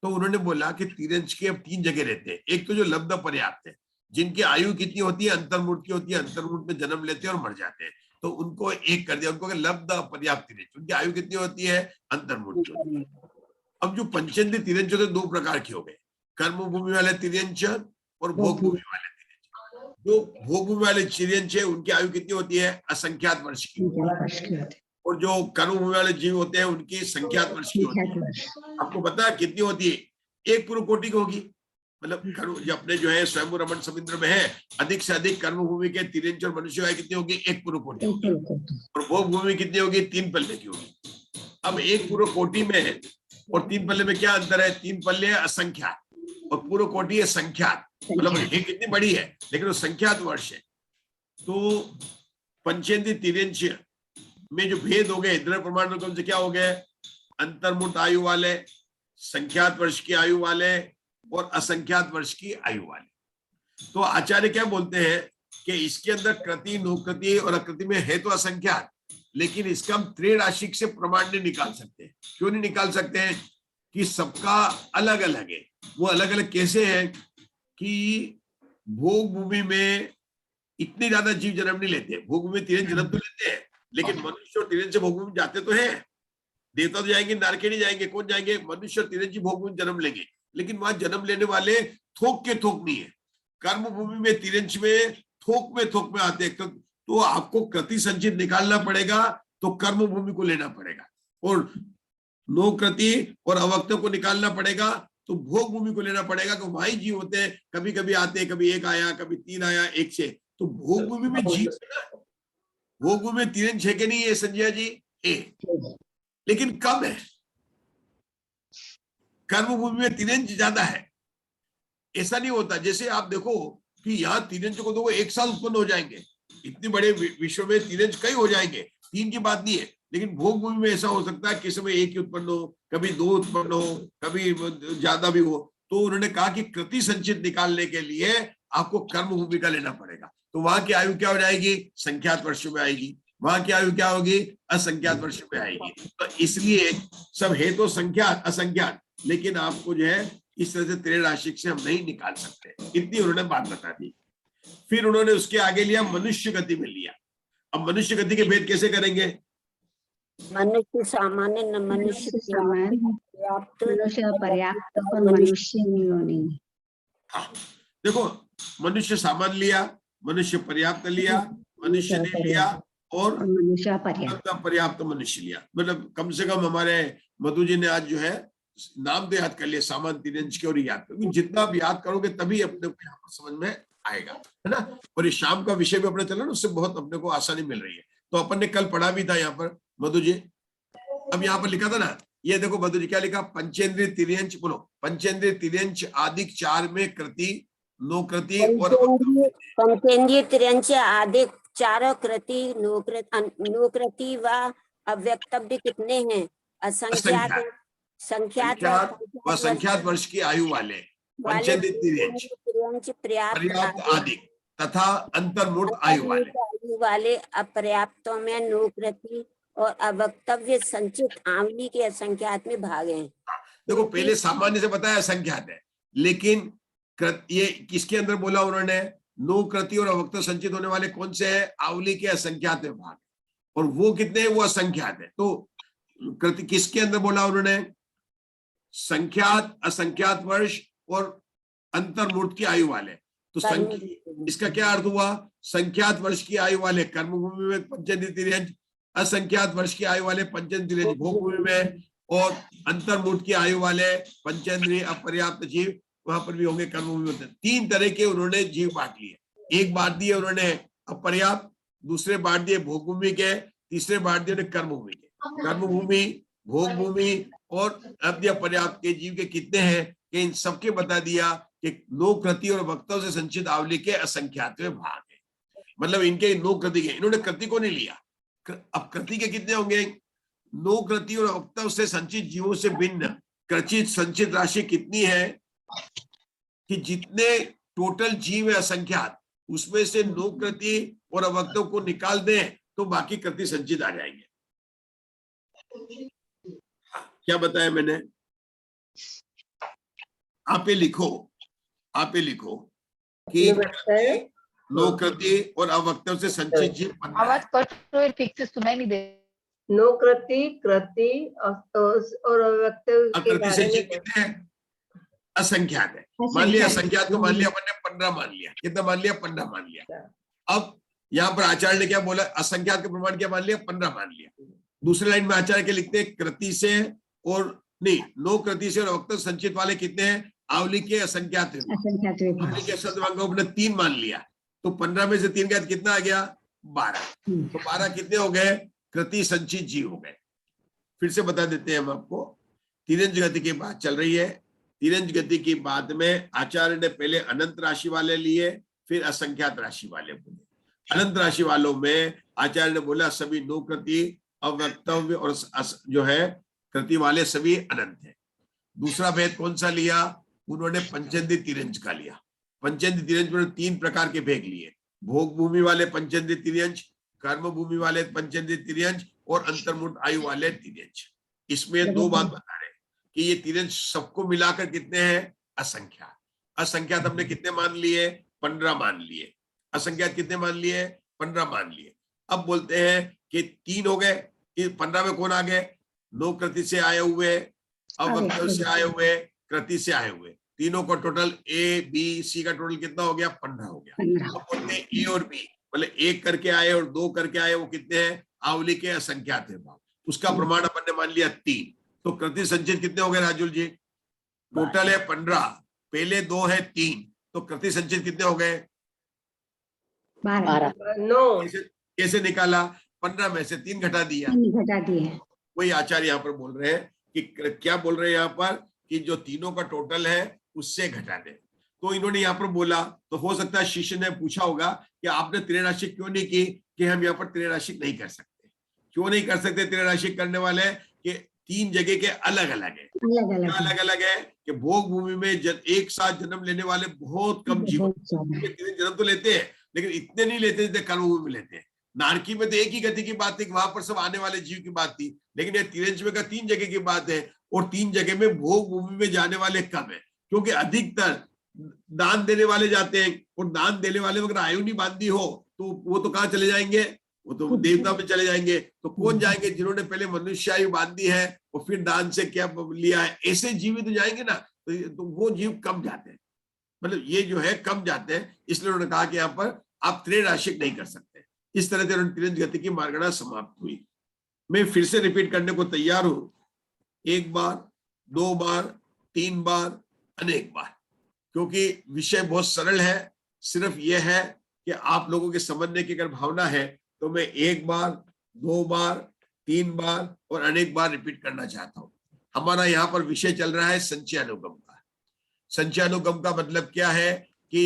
तो उन्होंने बोला कि तिर्यंच के अब 3 जगह रहते हैं। एक तो जो लब्ध पर्याप्त है, जिनकी आयु कितनी होती है, अंतर्मूर्त की होती है, अंतर्मूर्त में जन्म लेते हैं और मर जाते हैं, तो उनको एक कर दिया, उनको लब्ध पर्याप्त तिर्यंच, उनकी आयु कितनी होती है, अंतर्मूर्त की होती है। अब जो पंचेंद्रिय तिर्यंच होते 2 प्रकार के हो गए, कर्म भूमि वाले तिर्यंच और भोग भूमि वाले तिर्यंच। जो भोग भूमि वाले तिर्यंच है उनकी आयु कितनी होती है, असंख्यात वर्ष की, और जो कर्म भूमि वाले जीव होते हैं उनकी संख्यात वर्ष की होती है। आपको पता है कितनी होती है, 1 पूर्व कोटि की होगी। मतलब जो अपने जो है स्वयं रमण समुद्र में है, अधिक से अधिक कर्म भूमि के तिर्यंच और मनुष्य आयु कितनी होगी, 1 पूर्व कोटि होगी, और भोग भूमि कितनी होगी, 3 पल्ले की होगी। अब 1 पूर्व कोटि में और 3 पल्ले में क्या अंतर है, 3 पल्ले है असंख्यात और पूर्व कोटि है संख्यात, मतलब ये कितनी बड़ी है, लेकिन वो संख्यात वर्ष है। तो पंचेंद्रिय तिर्यंच में जो भेद हो गए, द्रव्य प्रमाण कौन से क्या हो गए, अंतर्मूर्त आयु वाले, संख्यात वर्ष की आयु वाले और असंख्यात वर्ष की आयु वाले। तो आचार्य क्या बोलते हैं कि इसके अंदर कृति, नोकृति और अकृति में है तो असंख्यात, लेकिन इसका हम त्रैराशिक से प्रमाण नहीं निकाल सकते। क्यों नहीं निकाल सकते हैं, कि सबका अलग अलग है। वो अलग अलग कैसे है कि भोग भूमि में इतने ज्यादा जीव जन्म नहीं लेते, भोग भूमि में तिर्यंच जन्म तो लेते हैं, लेकिन मनुष्य और तिर्यंच भोग भूमि जाते तो हैं। देवता तो जाएंगे, नारके नहीं जाएंगे, कौन जाएंगे, मनुष्य और तिर्यंच भोग भूमि जन्म लेंगे, लेकिन वहां जन्म लेने वाले थोक के थोक नहीं है। कर्म भूमि में तिर्यंच में थोक में आते हैं। तो आपको कृति संचित निकालना पड़ेगा तो कर्म भूमि को लेना पड़ेगा, और नो कृति और अवक्तों को निकालना पड़ेगा तो भोग भूमि को लेना पड़ेगा। तो वहां जीव होते हैं, कभी कभी आते हैं, कभी 1 आया, कभी 3 आया, 1 से। तो भोग भूमि में जीव है ना, भोग भूमि में तिर्यंच है कि नहीं है संजय जी, है, लेकिन कम है। कर्म भूमि में तिर्यंच ज्यादा है। ऐसा नहीं होता, जैसे आप देखो कि यहाँ तिर्यंच को देखो 1 साल उत्पन्न हो जाएंगे, इतने बड़े विश्व में तिर्यंच कई हो जाएंगे, 3 की बात नहीं है। लेकिन भोग भूमि में ऐसा हो सकता है किसी में 1 ही उत्पन्न हो, कभी 2 उत्पन्न हो, कभी ज्यादा भी हो। तो उन्होंने कहा कि कृति संचित निकालने के लिए आपको कर्म भूमि का लेना पड़ेगा। तो वहां की आयु क्या हो जाएगी, संख्यात वर्षों में आएगी, वहां की आयु क्या होगी, असंख्यात वर्षों में आएगी। तो इसलिए सब है तो संख्यात असंख्यात, लेकिन आपको जो है इस तरह से त्रैराशिक से हम नहीं निकाल सकते। इतनी उन्होंने बात बता दी। फिर उन्होंने उसके आगे लिया मनुष्य गति में लिया। अब मनुष्य गति के भेद कैसे करेंगे, मनुष्य सामान्य, न मनुष्य पर्याप्त और मनुष्य नहीं। हाँ देखो, मनुष्य सामान्य लिया, मनुष्य पर्याप्त लिया, मनुष्य ने लिया, और मनुष्य पर्याप्त मनुष्य लिया। मतलब कम से कम हमारे मधु जी ने आज जो है नाम तो याद कर लिया, सामान्य तिर्यंच के, और याद करोगे, जितना आप याद करोगे तभी अपने को यहाँ पर समझ में आएगा, है ना। और ये शाम का विषय भी अपने चला ना, उससे बहुत अपने को आसानी मिल रही है। तो अपन ने कल पढ़ा भी था यहाँ पर मधु जी। अब यहाँ पर लिखा था ना, ये देखो मधु जी क्या लिखा, पंचेंद्रिय तिर्यंच, बोलो, पंचेंद्रिय तिर्यंच आदिक 4 में कृति, नो कृति और पंचेंद्रिय तिर्यंच आदिक 4 कृति, नो कृति व अव्यक्तव्य कितने हैं, असंख्यात, संख्यात व संख्यात वर्ष की आयु वाले पंचेंद्रिय तिर्यंच पर्याप्त आदिक तथा अंतर्मूर्त आयु वाले अपर्याप्तों में नो कृति और अवक्तव्य संचित आंवली के असंख्यात में भाग हैं। देखो पहले सामान्य से बताया असंख्यात है, लेकिन ये किसके अंदर बोला उन्होंने, नो कृति और अवक्त संचित होने वाले कौन से हैं, आंवली के असंख्यात में भाग, और वो कितने हैं, वो असंख्यात है। तो कृति किसके अंदर बोला उन्होंने, संख्यात, असंख्यात वर्ष और अंतर्मूर्त की आयु वाले। तो इसका क्या अर्थ हुआ, संख्यात वर्ष की आयु वाले कर्म भूमि में पंचेंद्रिय तिर्यंच, असंख्यात वर्ष की आयु वाले पंचेंद्रिय तिर्यंच भोग भूमि में, और अंतर्मूर्त की आयु वाले पंचेंद्रिय अपर्याप्त जीव वहां पर भी होंगे कर्म भूमि में। 3 तरह के उन्होंने जीव बांट लिए। एक बांट दिए उन्होंने अपर्याप्त, दूसरे बांट दिए भोग भूमि के, तीसरे बांट दिए कर्म भूमि के। कर्म भूमि, भोग भूमि और अपर्याप्त के जीव के कितने हैं, कि इन सबके बता दिया कि नो कृति और वक्तों से संचित आवली के असंख्यात भाग है। मतलब इनके नो कृति के, इन्होंने कृति को नहीं लिया। अब कृति के कितने होंगे, नो कृति और वक्तों से संचित जीवों से भिन्न कृचित संचित राशि कितनी है, कि जितने टोटल जीव है असंख्यात, उसमें से नो कृति और अवक्तव्य को निकाल दें तो बाकी कृति संचित आ जाएंगे। क्या बताया मैंने? आप ये लिखो कि आपने बताया नो कृति और अवक्तव्य से संचित जीव बनता है। आवाज कट रही है, ठीक से सुनाई नहीं दे। नो कृति कृति और अवक्तव्य के कृति बारे से में जीव कितने हैं? असंख्यात है। मान लिया असंख्यात को मान लिया अपन ने 15 मान लिया। कितना मान लिया? 15 मान लिया। अब यहाँ पर आचार्य ने क्या बोला? असंख्यात के प्रमाण क्या मान लिया? 15 मान लिया। दूसरी लाइन में आचार्य के लिखते हैं कृति से और नहीं, नो कृति से और अवक्तव्य संचित वाले कितने हैं? आवली के असंख्यात है। आवली के सदवांगों ने 3 मान लिया, तो 15 में से 3 का कितना आ गया? 12। तो 12 कितने हो गए? कृति संचित जीव हो गए। फिर से बता देते हैं हम आपको। तिरंज गति की बात चल रही है। तिरंज गति की बात में आचार्य ने पहले अनंत राशि वाले लिए, फिर असंख्यात राशि वाले बोले। अनंत राशि वालों में आचार्य ने बोला सभी नो कृति अवक्तव्य और जो है कृति वाले सभी अनंत है। दूसरा भेद कौन सा लिया? उन्होंने पंचेंद्रिय तिरंज का लिया। पंचेंद्रिय तिरंज में 3 प्रकार के भेद लिए। भोग भूमि वाले पंचेंद्रिय तिरंज, कर्म भूमि वाले पंचेंद्रिय तिरंज और अंतर्मुख आयु वाले तिरंज। इसमें 2 बात बता रहे कि ये तिरंज सबको मिलाकर कितने हैं? असंख्यात। असंख्यात हमने कितने मान लिए? 15 मान लिए। असंख्यात कितने मान लिए? 15 मान लिए। अब बोलते हैं कि 3 हो गए। 15 में कौन आ गए? नो कृति से आए हुए, अवक्तव्य से आए हुए, कृति से आए हुए। तीनों का टोटल ए बी सी का टोटल कितना हो गया? 15 हो गया। अब बोलते हैं ए और बी, मतलब 1 करके आए और 2 करके आए, वो कितने हैं? आवली के असंख्यात है। उसका प्रमाण अपन ने मान लिया 3। तो कृति संचित कितने हो गए राजुल जी? टोटल है 15, पहले 2 है 3, तो कृति संचित कितने हो गए? 12। 9। कैसे निकाला? 15 में से 3 घटा दिया। घटा दिए। वही आचार्य यहाँ पर बोल रहे हैं कि क्या बोल रहे हैं यहाँ पर कि जो तीनों का टोटल है उससे घटा दे। तो इन्होंने यहाँ पर बोला, तो हो सकता है शिष्य ने पूछा होगा कि आपने त्रैराशिक क्यों नहीं की? कि हम यहाँ पर त्रैराशिक नहीं कर सकते। क्यों नहीं कर सकते त्रैराशिक करने वाले? कि 3 जगह के अलग अलग है। अलग अलग है कि भोग भूमि में एक साथ जन्म लेने वाले बहुत कम जीव जन्म तो लेते हैं, लेकिन इतने नहीं लेते जितने कर्म भूमि में लेते हैं। नारकी में तो एक ही गति की बात थी, वहां पर सब आने वाले जीव की बात थी, लेकिन ये तिरंज में का 3 जगह की बात है, और 3 जगह में भोग भूमि में जाने वाले कम है, क्योंकि अधिकतर दान देने वाले जाते हैं, और दान देने वाले अगर आयु नहीं बांधी हो तो वो तो कहाँ चले जाएंगे? वो तो देवता में चले जाएंगे। तो कौन जाएंगे? जिन्होंने पहले मनुष्य आयु बांधी है और फिर दान से क्या लिया है, ऐसे जीव तो जाएंगे ना। तो वो जीव कम जाते हैं, मतलब ये जो है कम जाते हैं। इसलिए उन्होंने कहा कि यहाँ पर आप त्रैराशिक नहीं कर सकते। इस तरह से तिरंज गति की मार्गणा समाप्त हुई। मैं फिर से रिपीट करने को तैयार हूं, 1 बार, 2 बार, 3 बार, अनेक बार, क्योंकि विषय बहुत सरल है। सिर्फ यह है कि आप लोगों के समझने की अगर भावना है तो मैं 1 बार, 2 बार, 3 बार और अनेक बार रिपीट करना चाहता हूं। हमारा यहाँ पर विषय चल रहा है संचयानुगम का। संचयानुगम का मतलब क्या है कि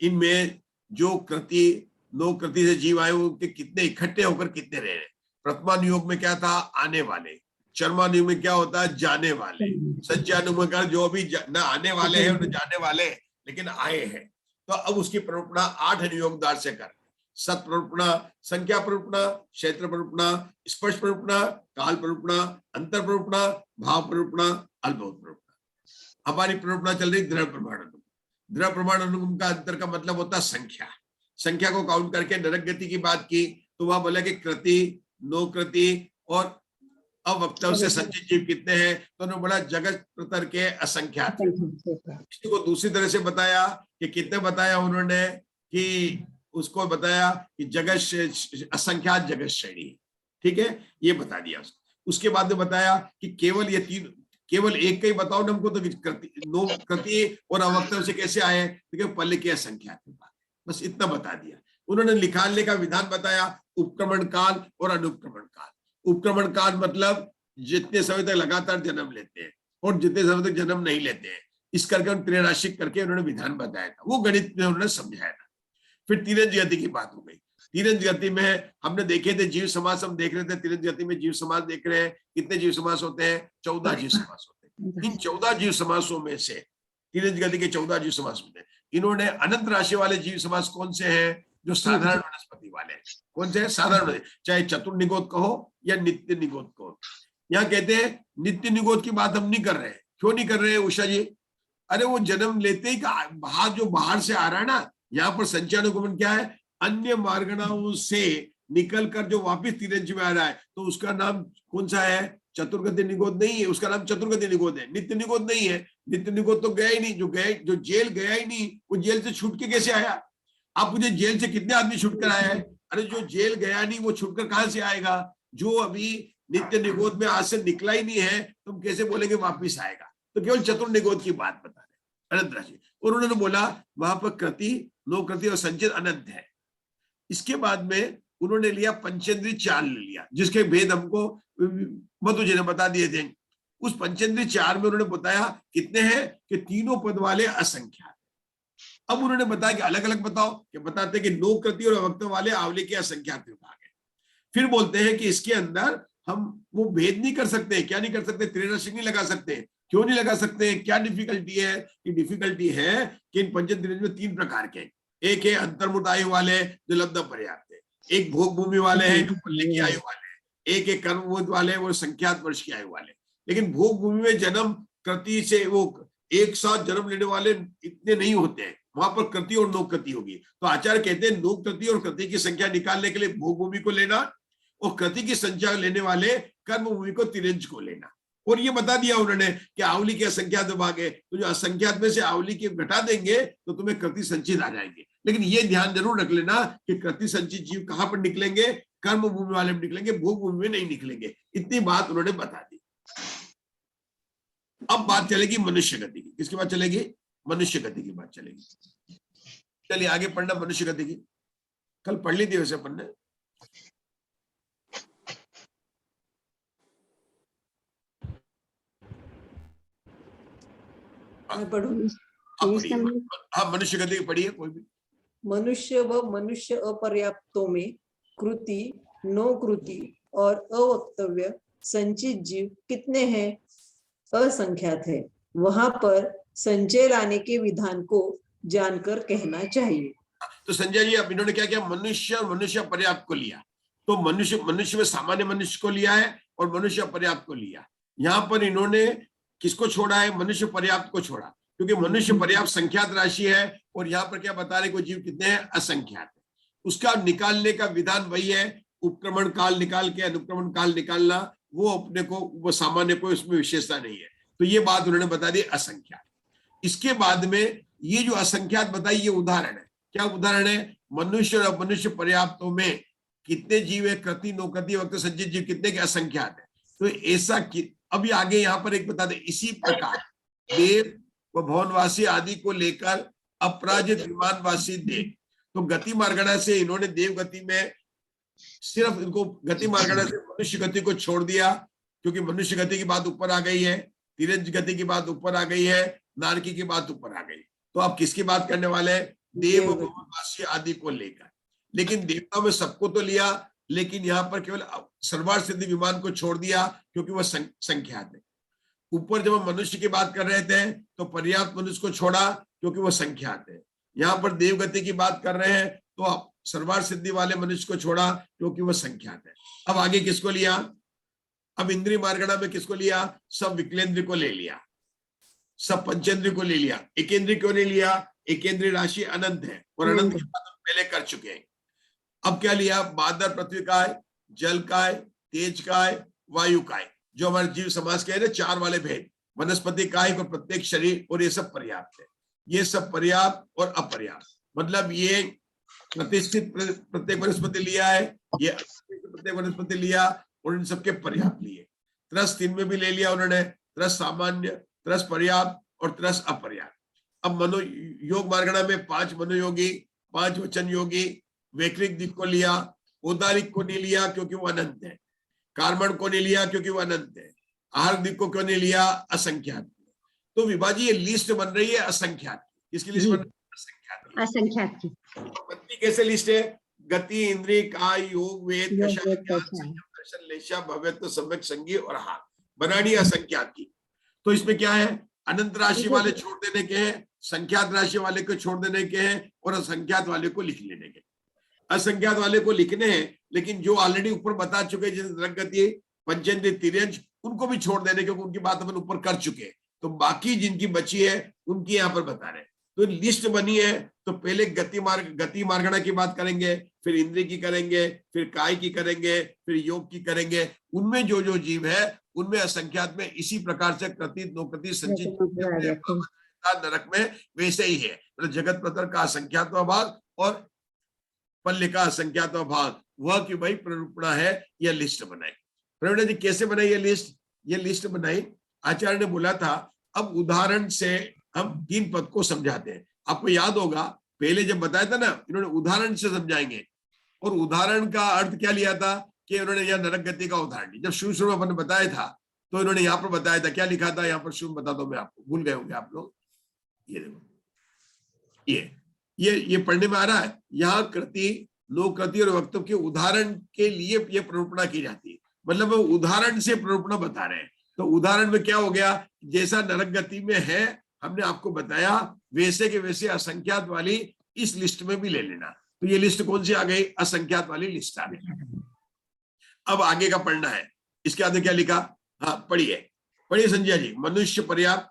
इनमें जो कृति नो कृति से जीव आए उनके कितने इकट्ठे होकर कितने रह रहे। प्रथमानुयोग में क्या था? आने वाले। चरमानुयोग में क्या होता है? जाने वाले। संचयानुगम का जो भी न आने वाले हैं न जाने वाले, लेकिन आए हैं। तो अब उसकी प्ररूपणा 8 अनुयोगदार से कर। सत प्ररूपणा, संख्या प्ररूपणा, क्षेत्र प्ररूपणा, स्पर्श प्ररूपणा, काल प्ररूपणा, अंतर प्ररूपणा, भाव प्ररूपणा, अल्पभूत प्ररूपणा। हमारी प्ररूपणा चल रही दृढ़ प्रमाण अनुगम। दृढ़ प्रमाण अनुगम का अंतर का मतलब होता है संख्या। संख्या को काउंट करके नरक गति की बात की तो वहां बोला कि कृति, नो कृति और अवक्तव्य से संचित जीव कितने हैं? तो उन्होंने बोला जगत प्रतर के असंख्यात। इसको दूसरी तरह से बताया कि कितने बताया उन्होंने कि उसको बताया कि जगत असंख्यात जगत श्रेणी, ठीक है, ये बता दिया। उसके बाद में बताया कि केवल ये 3, केवल एक का ही बताओ ना हमको, तो नो कृति और अवक्तव्य से कैसे आए? तो पल्ले के असंख्यात, बस इतना बता दिया। उन्होंने निकालने का विधान बताया, उपक्रमण काल और अनुक्रमण काल। उपक्रमण काल मतलब जितने समय तक लगातार जन्म लेते हैं और जितने समय तक जन्म नहीं लेते हैं, इस करके त्रैराशिक करके उन्होंने विधान बताया था, वो गणित में उन्होंने समझाया था। फिर तिरंज गति की बात हो गई। तिरंज गति में हमने देखे थे जीव समास, हम देख रहे थे तिरंज गति में जीव समास देख रहे हैं। कितने जीव समास होते हैं? 14 जीव समास होते हैं। इन 14 जीव समासों में से तिरंज गति के 14 जीव समास होते हैं। इन्होंने अनंत राशि वाले जीव समास कौन से हैं? जो साधारण वनस्पति वाले हैं। कौन से हैं? साधारण, चाहे चतुर्निगोद कहो या नित्य निगोद कहो। यहाँ कहते हैं नित्य निगोद की बात हम नहीं कर रहे हैं। क्यों नहीं कर रहे हैं उषा जी? अरे वो जन्म लेते ही बाहर से आ रहा है ना। यहाँ पर संचयानुगमन क्या है? अन्य मार्गणाओं से निकल कर जो वापिस तिरंज में आ रहा है, तो उसका नाम कौन सा है? चतुर्गति निगोद नहीं है, उसका नाम चतुर्गति निगोद है, नित्य निगोद नहीं है। नित्य निगोद तो गया ही नहीं, जो जेल गया ही नहीं, वो जेल से छूट के कैसे आया? आप मुझे जेल से कितने आदमी छूट कर आए हैं? अरे जो जेल गया नहीं वो छूटकर कहां से आएगा? जो अभी नित्य निगोद में आज से निकला ही नहीं है, तुम कैसे बोलेंगे वापिस आएगा? तो केवल चतुर्निगोद की बात बता रहे अनंत राशि। और उन्होंने बोला वहां पर कृति, नो कृति और संचित अनंत है। इसके बाद में उन्होंने लिया पंचेंद्रिय 4 ले लिया, जिसके भेद हमको मधु जी ने बता दिए थे। उस पंचेंद्रिय 4 में उन्होंने बताया कितने हैं कि तीनों पद वाले असंख्यात। अब उन्होंने बताया कि अलग अलग बताओ, कि बताते हैं कि नो कृति और अवक्त वाले आवली के असंख्यात विभाग है। फिर बोलते हैं कि इसके अंदर हम वो भेद नहीं कर सकते। क्या नहीं कर सकते? त्रिराशिक नहीं लगा सकते। क्यों नहीं लगा सकते? क्या डिफिकल्टी है? कि डिफिकल्टी है कि इन पंचेंद्रिय में 3 प्रकार के, एक है अंतर्मुख आयु वाले जो लब्ध पर्याप्त है, एक भोग भूमि वाले हैं जो पल्ले की आयु वाले, एक एक कर्मबोध वाले वो संख्यात वर्ष की आयु वाले। लेकिन भोग भूमि में जन्म कृति से वो एक साथ जन्म लेने वाले इतने नहीं होते हैं, वहां पर कृति और नो कृति होगी। तो आचार्य कहते हैं नो कृति और कृति की संख्या निकालने के लिए भोग भूमि को लेना, और कृति की संख्या लेने वाले कर्म भूमि को तिरंज को लेना। और ये बता दिया उन्होंने कि आवली के असंख्यात विभाग है, तो जो असंख्यात में से आवली के घटा देंगे तो तुम्हें कृति संचित आ जाएंगे। लेकिन ये ध्यान जरूर रख लेना कि कृति संचित जीव कहां पर निकलेंगे? कर्म भूमि वाले में निकलेंगे, भोग भूमि में नहीं निकलेंगे। इतनी बात उन्होंने बता दी। अब बात चलेगी मनुष्य गति की। किसकी बात चलेगी? मनुष्य गति की बात चलेगी। चलिए आगे पढ़ना मनुष्य गति की। कल पढ़ ली थी वैसे अपन ने। हाँ मनुष्य गति की पढ़िए कोई भी। मनुष्य व मनुष्य अपर्याप्तों में कृति, नो कृति और अवक्तव्य संचित जीव कितने हैं? असंख्यात है। वहां पर संचय लाने के विधान को जानकर कहना चाहिए। तो संजय जी अब इन्होंने क्या किया? मनुष्य और मनुष्य पर्याप्त को लिया। तो मनुष्य में सामान्य मनुष्य को लिया है और मनुष्य पर्याप्त को लिया। यहाँ पर इन्होंने किसको छोड़ा है? मनुष्य पर्याप्त को छोड़ा, क्योंकि मनुष्य पर्याप्त संख्यात राशि है। और यहाँ पर क्या बता रहे को जीव कितने हैं? असंख्यात है। उसका निकालने का विधान वही है, उपक्रमण काल निकाल के अनुक्रमण काल निकालना। वो अपने को, वो सामान्य को इसमें विशेषता नहीं है। तो ये बात उन्होंने बता दी असंख्यात। इसके बाद में ये जो असंख्यात बताई, ये उदाहरण है। क्या उदाहरण है? मनुष्य और मनुष्य पर्याप्तों में कितने जीव है? कृति, नो कृति, वक्त संचित जीव कितने के? असंख्यात है। तो ऐसा अभी आगे यहाँ पर एक बता दे, इसी प्रकार देव व भवनवासी आदि को लेकर अपराजित विमानवासी देव। तो गति मार्गणा से इन्होंने देव गति में सिर्फ इनको गति मार्गणा से मनुष्य गति को छोड़ दिया, क्योंकि मनुष्य गति की बात ऊपर आ गई है, तिरंज गति की बात ऊपर आ गई है, नारकी की बात ऊपर आ गई। तो आप किसकी बात करने वाले हैं? देव भवनवासी आदि को लेकर। लेकिन देवता में सबको तो लिया, लेकिन यहाँ पर केवल सर्वार्थ सिद्धि विमान को छोड़ दिया, क्योंकि वह संख्यात है। ऊपर जब हम मनुष्य की बात कर रहे थे तो पर्याप्त मनुष्य को छोड़ा, क्योंकि वह संख्यात है। यहाँ पर देवगति की बात कर रहे हैं तो सर्वार्थ सिद्धि वाले मनुष्य को छोड़ा, क्योंकि वह संख्यात है। अब आगे किसको लिया? अब इंद्रिय मार्गणा में किसको लिया? सब विकलेंद्र को ले लिया, सब पंचेंद्रिय को ले लिया। एकेंद्रिय क्यों नहीं लिया? एकेंद्रिय राशि अनंत है, और अनंत की बात हम पहले कर चुके हैं। अब क्या लिया? बादर पृथ्वी का है, जल का है, तेज का है, वायु का है। जो हमारे जीव समाज के है ना 4 वाले भेद, वनस्पति कायिक और प्रत्येक शरीर, और ये सब पर्याप्त है। ये सब पर्याप्त और अपर्याप्त, मतलब ये प्रतिष्ठित प्रत्येक वनस्पति लिया है, ये प्रत्येक वनस्पति लिया, और इन सबके पर्याप्त लिए। त्रस 3 में भी ले लिया उन्होंने, त्रस सामान्य, त्रस पर्याप्त और त्रस अपर्याप्त। अब मनो योग मार्गणा में 5 मनोयोगी, 5 वचन योगी, वैकृतिक दिक को लिया, औदारिक को नहीं लिया क्योंकि वो अनंत है, कार्मण को नहीं लिया क्योंकि वो अनंत है, आहार दिक को क्यों नहीं लिया? असंख्यात। तो विभाजी ये लिस्ट बन रही है असंख्यात। किसकी लिस्ट बन रही है? असंख्यात की। गति कैसे लिस्ट है? गति, इंद्रिय, काय, योग, वेद, दर्शन, लेशा, भव्यत्व, सम्यक, संगी और हार बनानी असंख्यात की। तो इसमें क्या है? अनंत राशि वाले छोड़ देने के हैं, संख्यात राशि वाले को छोड़ देने के हैं और असंख्यात वाले को लिख लेने के। असंख्यात वाले को लिखने हैं, लेकिन जो ऑलरेडी ऊपर बता चुके हैं, जैसे नरकगति, पंचेंद्रिय, तिर्यंच, उनको भी छोड़ देने क्योंकि उनकी बात अपन ऊपर कर चुके हैं। तो बाकी जिनकी बची है उनकी यहाँ पर बता रहे हैं। तो लिस्ट बनी है, तो पहले गति मार्गणा की बात करेंगे, फिर इंद्रिय की करेंगे, फिर काय की करेंगे, फिर योग की करेंगे। उनमें जो जो जीव है उनमें असंख्यात में इसी प्रकार से कृति, नोकृति, संचित नरक में वैसे ही है। मतलब जगत प्रतर का असंख्यात्व भाग और पल्ले का असंख्यात्व भाग, वह की वही प्ररूपणा है। यह लिस्ट बनाई प्रवीण जी। कैसे बनाई ये लिस्ट? ये लिस्ट बनाई आचार्य ने बोला था अब उदाहरण से हम 3 पद को समझाते हैं। आपको याद होगा पहले जब बताया था ना, इन्होंने उदाहरण से समझाएंगे, और उदाहरण का अर्थ क्या लिया था कि इन्होंने यह नरक गति का उदाहरण लिया। जब शुरू में अपन बताया था तो इन्होंने यहाँ पर बताया था, क्या लिखा था यहाँ पर, शुरू बता दो मैं आपको, भूल गए होंगे आप लोग। ये देखो, ये पढ़ने में आ रहा है। यहाँ कृति, नोकृति और वक्तव्य के उदाहरण के लिए ये प्ररूपणा की जाती है। मतलब वो उदाहरण से प्ररूपणा बता रहे हैं। तो उदाहरण में क्या हो गया, जैसा नरक गति में है हमने आपको बताया, वैसे के वैसे असंख्यात वाली इस लिस्ट में भी ले लेना। तो ये लिस्ट कौन सी आ गई? असंख्यात वाली लिस्ट आ गई। अब आगे का पढ़ना है। इसके आगे क्या लिखा? हाँ पढ़िए संजय जी। मनुष्य पर्याप्त,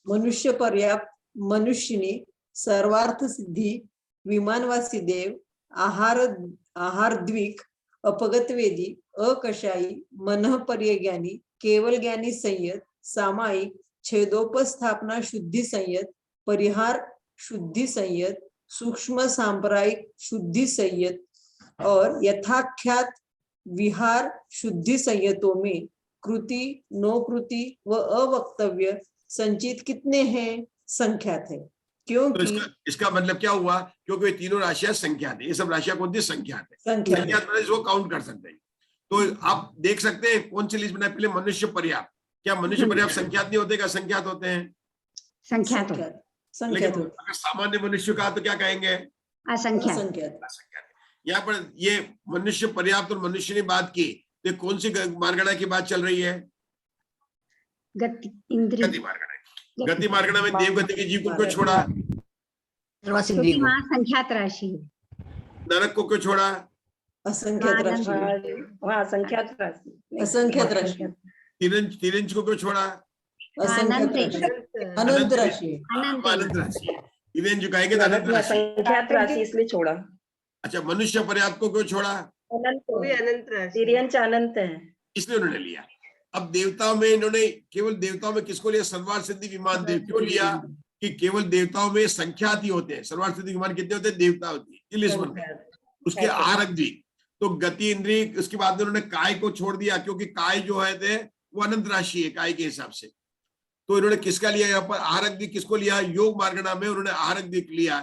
मनुष्य पर्याप्त, मनुष्यनी, सर्वार्थ सिद्धी, विमानवासी देव, आहार द्विक, अपगत वेदी, अकशाई, मनः पर्यज्ञानी, केवल ज्ञानी संयत, सामायिक, छेदोपस्थापना शुद्धि संयत, परिहार शुद्धि संयत, सूक्ष्म सांप्रदायिक शुद्धि संयत और यथाख्यात विहार शुद्धि संयतों में कृति, नोकृति व अवक्तव्य संचित कितने हैं? संख्यात है। क्योंकि तो इसका मतलब क्या हुआ? क्योंकि ये तीनों राशियां संख्यात है। ये सब राशियां कौन सी? संख्यात है। संख्यात मतलब इसको काउंट कर सकते हैं। तो आप देख सकते हैं कौन सी लिस्ट बनाई पहले, मनुष्य पर्याप्त। क्या मनुष्य पर्याप्त संख्यात नहीं होते? क्या संख्यात होते हैं? संख्यात लेकिन अगर सामान्य मनुष्य का तो क्या कहेंगे? असंख्यात। यहाँ पर ये मनुष्य पर्याप्त और मनुष्य ने बात की, तो कौन सी मार्गणा की बात चल रही है? गति मार्गणा। गति मार्गणा में देवगति के जीव को क्यों छोड़ा? संख्यात राशि। नरक को क्यों छोड़ा? असंख्यात राशि। असंख्यात राशि। तिरंज को क्यों छोड़ा? असंख्यात राशि। अनंत राशि। अनंत राशि। तिरंज कहेंगे तो अनंत राशि। संख्यात राशि इसलिए छोड़ा। अच्छा, मनुष्य पर्याप्त को क्यों छोड़ा? अनंत राशि, तिर्यंच अनंत है इसलिए उन्होंने लिया। अब देवताओं में इन्होंने केवल देवताओं में किसको लिया? सर्वार्थ सिद्धि विमान देव। क्यों लिया? कि केवल देवताओं में संख्यात ही होते हैं। सर्वार्थ सिद्धि विमान कितने होते हैं? देवता होती है। उसके आहारक जी तो गति इंद्रिय। उसके बाद उन्होंने काय को छोड़ दिया, क्योंकि काय जो है थे वो अनंत राशि है काय के हिसाब से। तो इन्होंने किसका लिया यहाँ पर? आहारक जी किसको लिया? योग मार्गणा में उन्होंने आहारक जी लिया।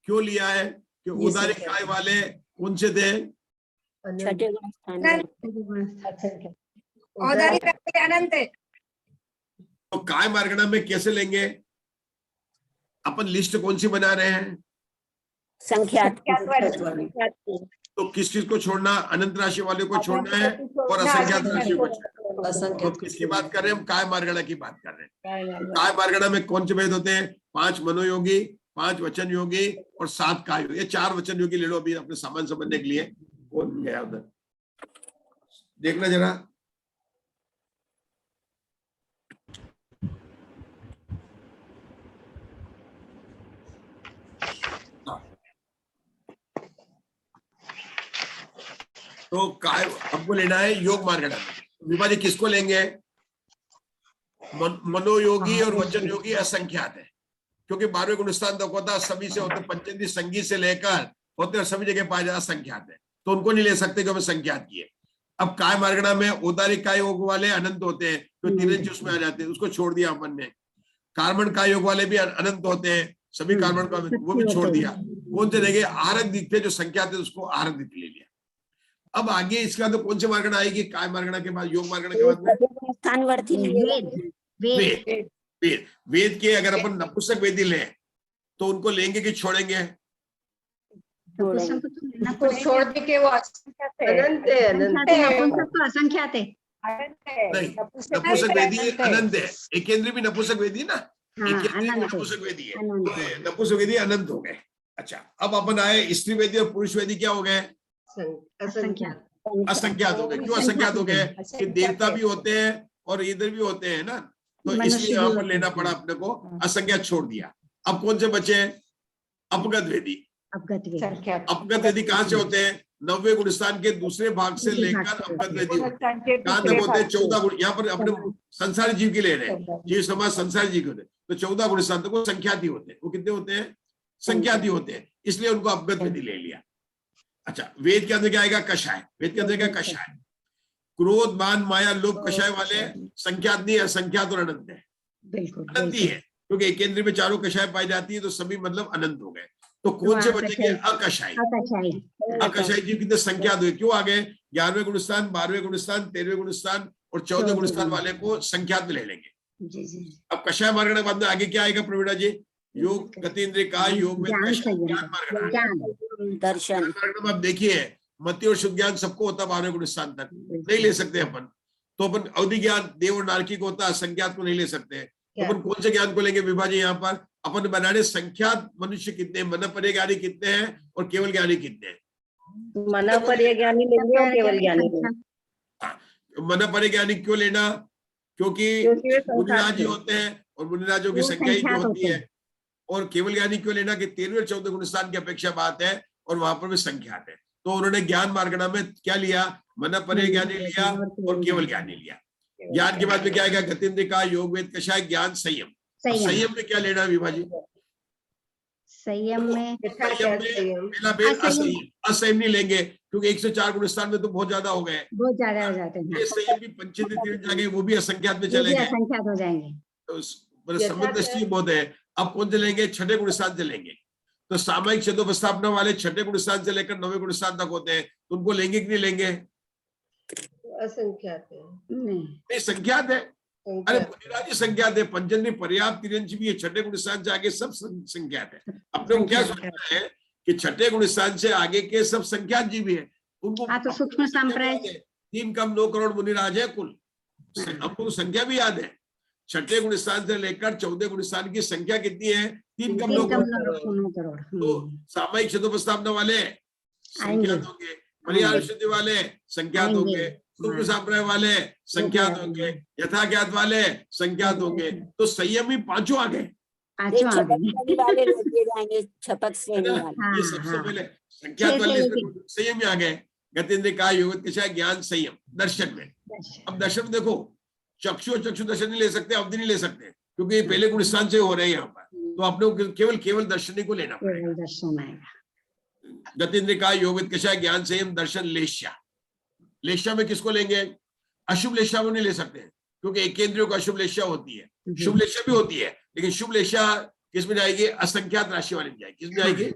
क्यों लिया है? कि उदारी काय वाले कौन से थे? छठे गुण स्थान अनंत है। तो काय मार्गणा में कैसे लेंगे? अपन लिस्ट कौन सी बना रहे हैं? संख्यात। तो किस चीज को छोड़ना? अनंत राशि वाले को छोड़ना है और असंख्यात राशि को छोड़ना। तो किसकी बात कर रहे हैं हम? काय मार्गणा की बात कर रहे हैं। काय मार्गणा में कौन से भेद होते हैं? 5 मनोयोगी, 5 वचन योगी और 7 काय योगी। ये 4 वचन योगी ले लो अभी अपने सामान समझने के लिए। कौन गया उधर? देखना जरा। तो काय हमको लेना है योग मार्गणा में। विभाजित किसको लेंगे? मनोयोगी और वचन योगी असंख्यात है, क्योंकि 12वें गुण स्थान तक होता सभी से होते, पंचेंद्रिय संगीत से लेकर होते और सभी जगह पाया जाता संख्यात है। तो उनको नहीं ले सकते कि हमें संख्यात की है। अब काय मार्गणा में औदारिक काय योग वाले अनंत होते हैं, तो तिरंज उसमें आ जाते हैं, उसको छोड़ दिया अपन ने। कार्बन काय योग वाले भी अनंत होते हैं, सभी कार्बन का वो भी छोड़ दिया। कौन से देंगे? आहारक दिखते जो संख्यात है उसको आहारक दिख ले लिया। अब आगे इसके बाद कौन सी मार्गणा आएगी? काय मार्गणा के बाद, योग मार्गणा के बाद स्थानवर्ती वेद। वेद के अगर अपन नपुंसक वेदी लें तो उनको लेंगे कि छोड़ेंगे? छोड़ दे के वो असंख्यात है। अनंत है। असंख्यात है। नहीं, नपुंसक वेदी अनंत है। एक केंद्रीय भी नपुंसक वेदी ना, हाँ, एक केंद्रीय अनंत है। नपुंसक वेदी है, अनंत है। तो नपुंसक वेदी अनंत हो गए। अच्छा, अब अपन आए स्त्री वेदी और पुरुष वेदी क्या हो गए? असंख्यात। असंख्यात हो गए। क्यों असंख्यात हो गए? कि देवता भी होते हैं और इधर भी होते हैं ना, तो मनुष्य इसलिए भी यहाँ पर होते लेना हैं। पड़ा अपने को, असंख्यात छोड़ दिया। अब कौन से बचे? अपगत वेदी। अवगत वेदी। संख्यात। अपगत वेदी कहाँ से होते हैं? 90 गुणस्थान के दूसरे भाग से दूसरे भाग लेकर से अपगत होते हैं। वेदी होते हैं। कहाँ तक होते हैं? 14 गुण। यहाँ पर अपने संसारी जीव की ले रहे हैं, जीव समाज संसारी जीव के होते हैं, तो 14 गुणस्थान तक वो संख्यात ही होते हैं। वो कितने होते हैं? संख्यात ही होते हैं, इसलिए उनको अपगत वेदी ले लिया। अच्छा, वेद के अंदर क्या आएगा? कषाय। वेद के अंदर क्या? कषाय। क्रोध, मान, माया, लोभ, कषाय वाले संख्यात नहीं है, असंख्यात और अनंत है। बिल्कुल अनंत ही है, क्योंकि एक केंद्र में चारों कषाय पाई जाती है, तो सभी मतलब अनंत हो गए। तो कौन से बचेंगे? अकषाय। अकषाई। अकषाय जीव कितने संख्यात हुए? क्यों आ गए? 11वें गुणस्थान, 12वें गुणस्थान, 13वें गुणस्थान और 14वें गुणस्थान वाले को संख्यात में ले लेंगे। जी जी। अब कषाय मार्गण के बाद में आगे क्या आएगा प्रवीणा जी? योग, गतीन्द्रिय का योग में ज्ञान कषाय, संयम। ज्ञान मार्गण। ज्ञान। दर्शन। मार्गण में आप देखिए, मति और शुद्ध ज्ञान सबको होता 12वें गुणस्थान तक, नहीं ले सकते अपन। तो अपन अवधि ज्ञान देव और नारकी को होता है, संख्यात को नहीं ले सकते। तो अपन कौन से ज्ञान को लेंगे विभाजी? यहाँ पर अपन बनाने संख्यात मनुष्य कितने, मन परिज्ञानी कितने हैं और केवल ज्ञानी कितने हैं? मना पर ये ज्ञानी लेंगे और केवल ज्ञानी लेंगे। मन परिज्ञानी क्यों लेना? क्योंकि क्योंकि वे संख्यात मुनिराज ही हैं। होते हैं और मुनिराजों की वो संख्या ही संख्यात होती होते है। और केवल ज्ञानी क्यों लेना? कि 13वें और 14वें गुणस्थान की अपेक्षा बात है और वहां पर भी संख्यात है। तो उन्होंने ज्ञान मार्गणा में क्या लिया? मन परिज्ञानी लिया और केवल ज्ञानी लिया। ज्ञान के बाद में क्या आएगा? गतीन्द्रिय का योग, वेद, कषाय, ज्ञान, संयम। संयम में क्या लेना है विभाजी? संयम में संयम में पहला भेद असंयम। असंयम नहीं लेंगे, क्योंकि 104 गुणस्थान में तो बहुत ज्यादा हो गए। बहुत ज्यादा हो जाते हैं। ये संयम भी पंचेंद्रिय जागे, वो भी असंख्यात में वो चले भी गए। असंख्यात हो जाएंगे। तो संबंध दृष्टि बहुत है। अब कौन से लेंगे? छठे गुणस्थान से लेंगे। तो सामायिक छंदोपस्थापना वाले छठे गुणस्थान से लेकर 9वें गुणस्थान तक होते हैं, तो उनको लेंगे कि नहीं लेंगे? असंख्यात है। नहीं, संख्यात है। अरे मुनिराज संख्यात है, पंचेंद्रिय पर्याप्त तिरंज भी है, छठे गुणस्थान से आगे सब संख्यात है। अपने को क्या सोचना है कि छठे गुणस्थान से आगे के सब संख्यात जीव भी है, उनको हाँ, तो सूक्ष्म संप्रदाय 3 कम 9 करोड़ मुनिराज है कुल। हमको संख्या भी याद है। छठे गुणस्थान से लेकर 14वें गुणस्थान की संख्या कितनी है? 3 कम 9 करोड़। तो सामायिक छंदोपस्थापना वाले संख्यात होंगे, पर्याय शुद्धि वाले संख्यात होंगे, सूक्ष्म संप्रदाय वाले संख्यात होंगे, यथाज्ञात वाले संख्यात होंगे। तो संयमी पांचों आ गए। ये छपक श्रेणी वाले लोग दिए जाएंगे, छपक श्रेणी वाले। ये सबसे पहले संख्यात वाले संयमी आ गए। गतीन्द्रिय का योग, कषाय, ज्ञान, संयम। दर्शन में, अब दर्शन में देखो, चक्षु और चक्षु दर्शन नहीं ले सकते, अवधि नहीं ले सकते, क्योंकि ये पहले गुणस्थान से हो रहे हैं यहाँ पर। तो आपने को केवल दर्शनी को लेना पड़ेगा। दर्शन आएगा। गतीन्द्रिय का योग, कषाय, ज्ञान, संयम, दर्शन, लेश्या। लेश्या में किसको लेंगे? अशुभ लेश्या में नहीं ले सकते, क्योंकि एक केंद्रियों को अशुभ लेश्या होती है, शुभ लेश्या भी होती है, लेकिन शुभ लेश्या किसमें जाएगी? असंख्यात राशि वाले में जाएगी। किसमें जाएगी?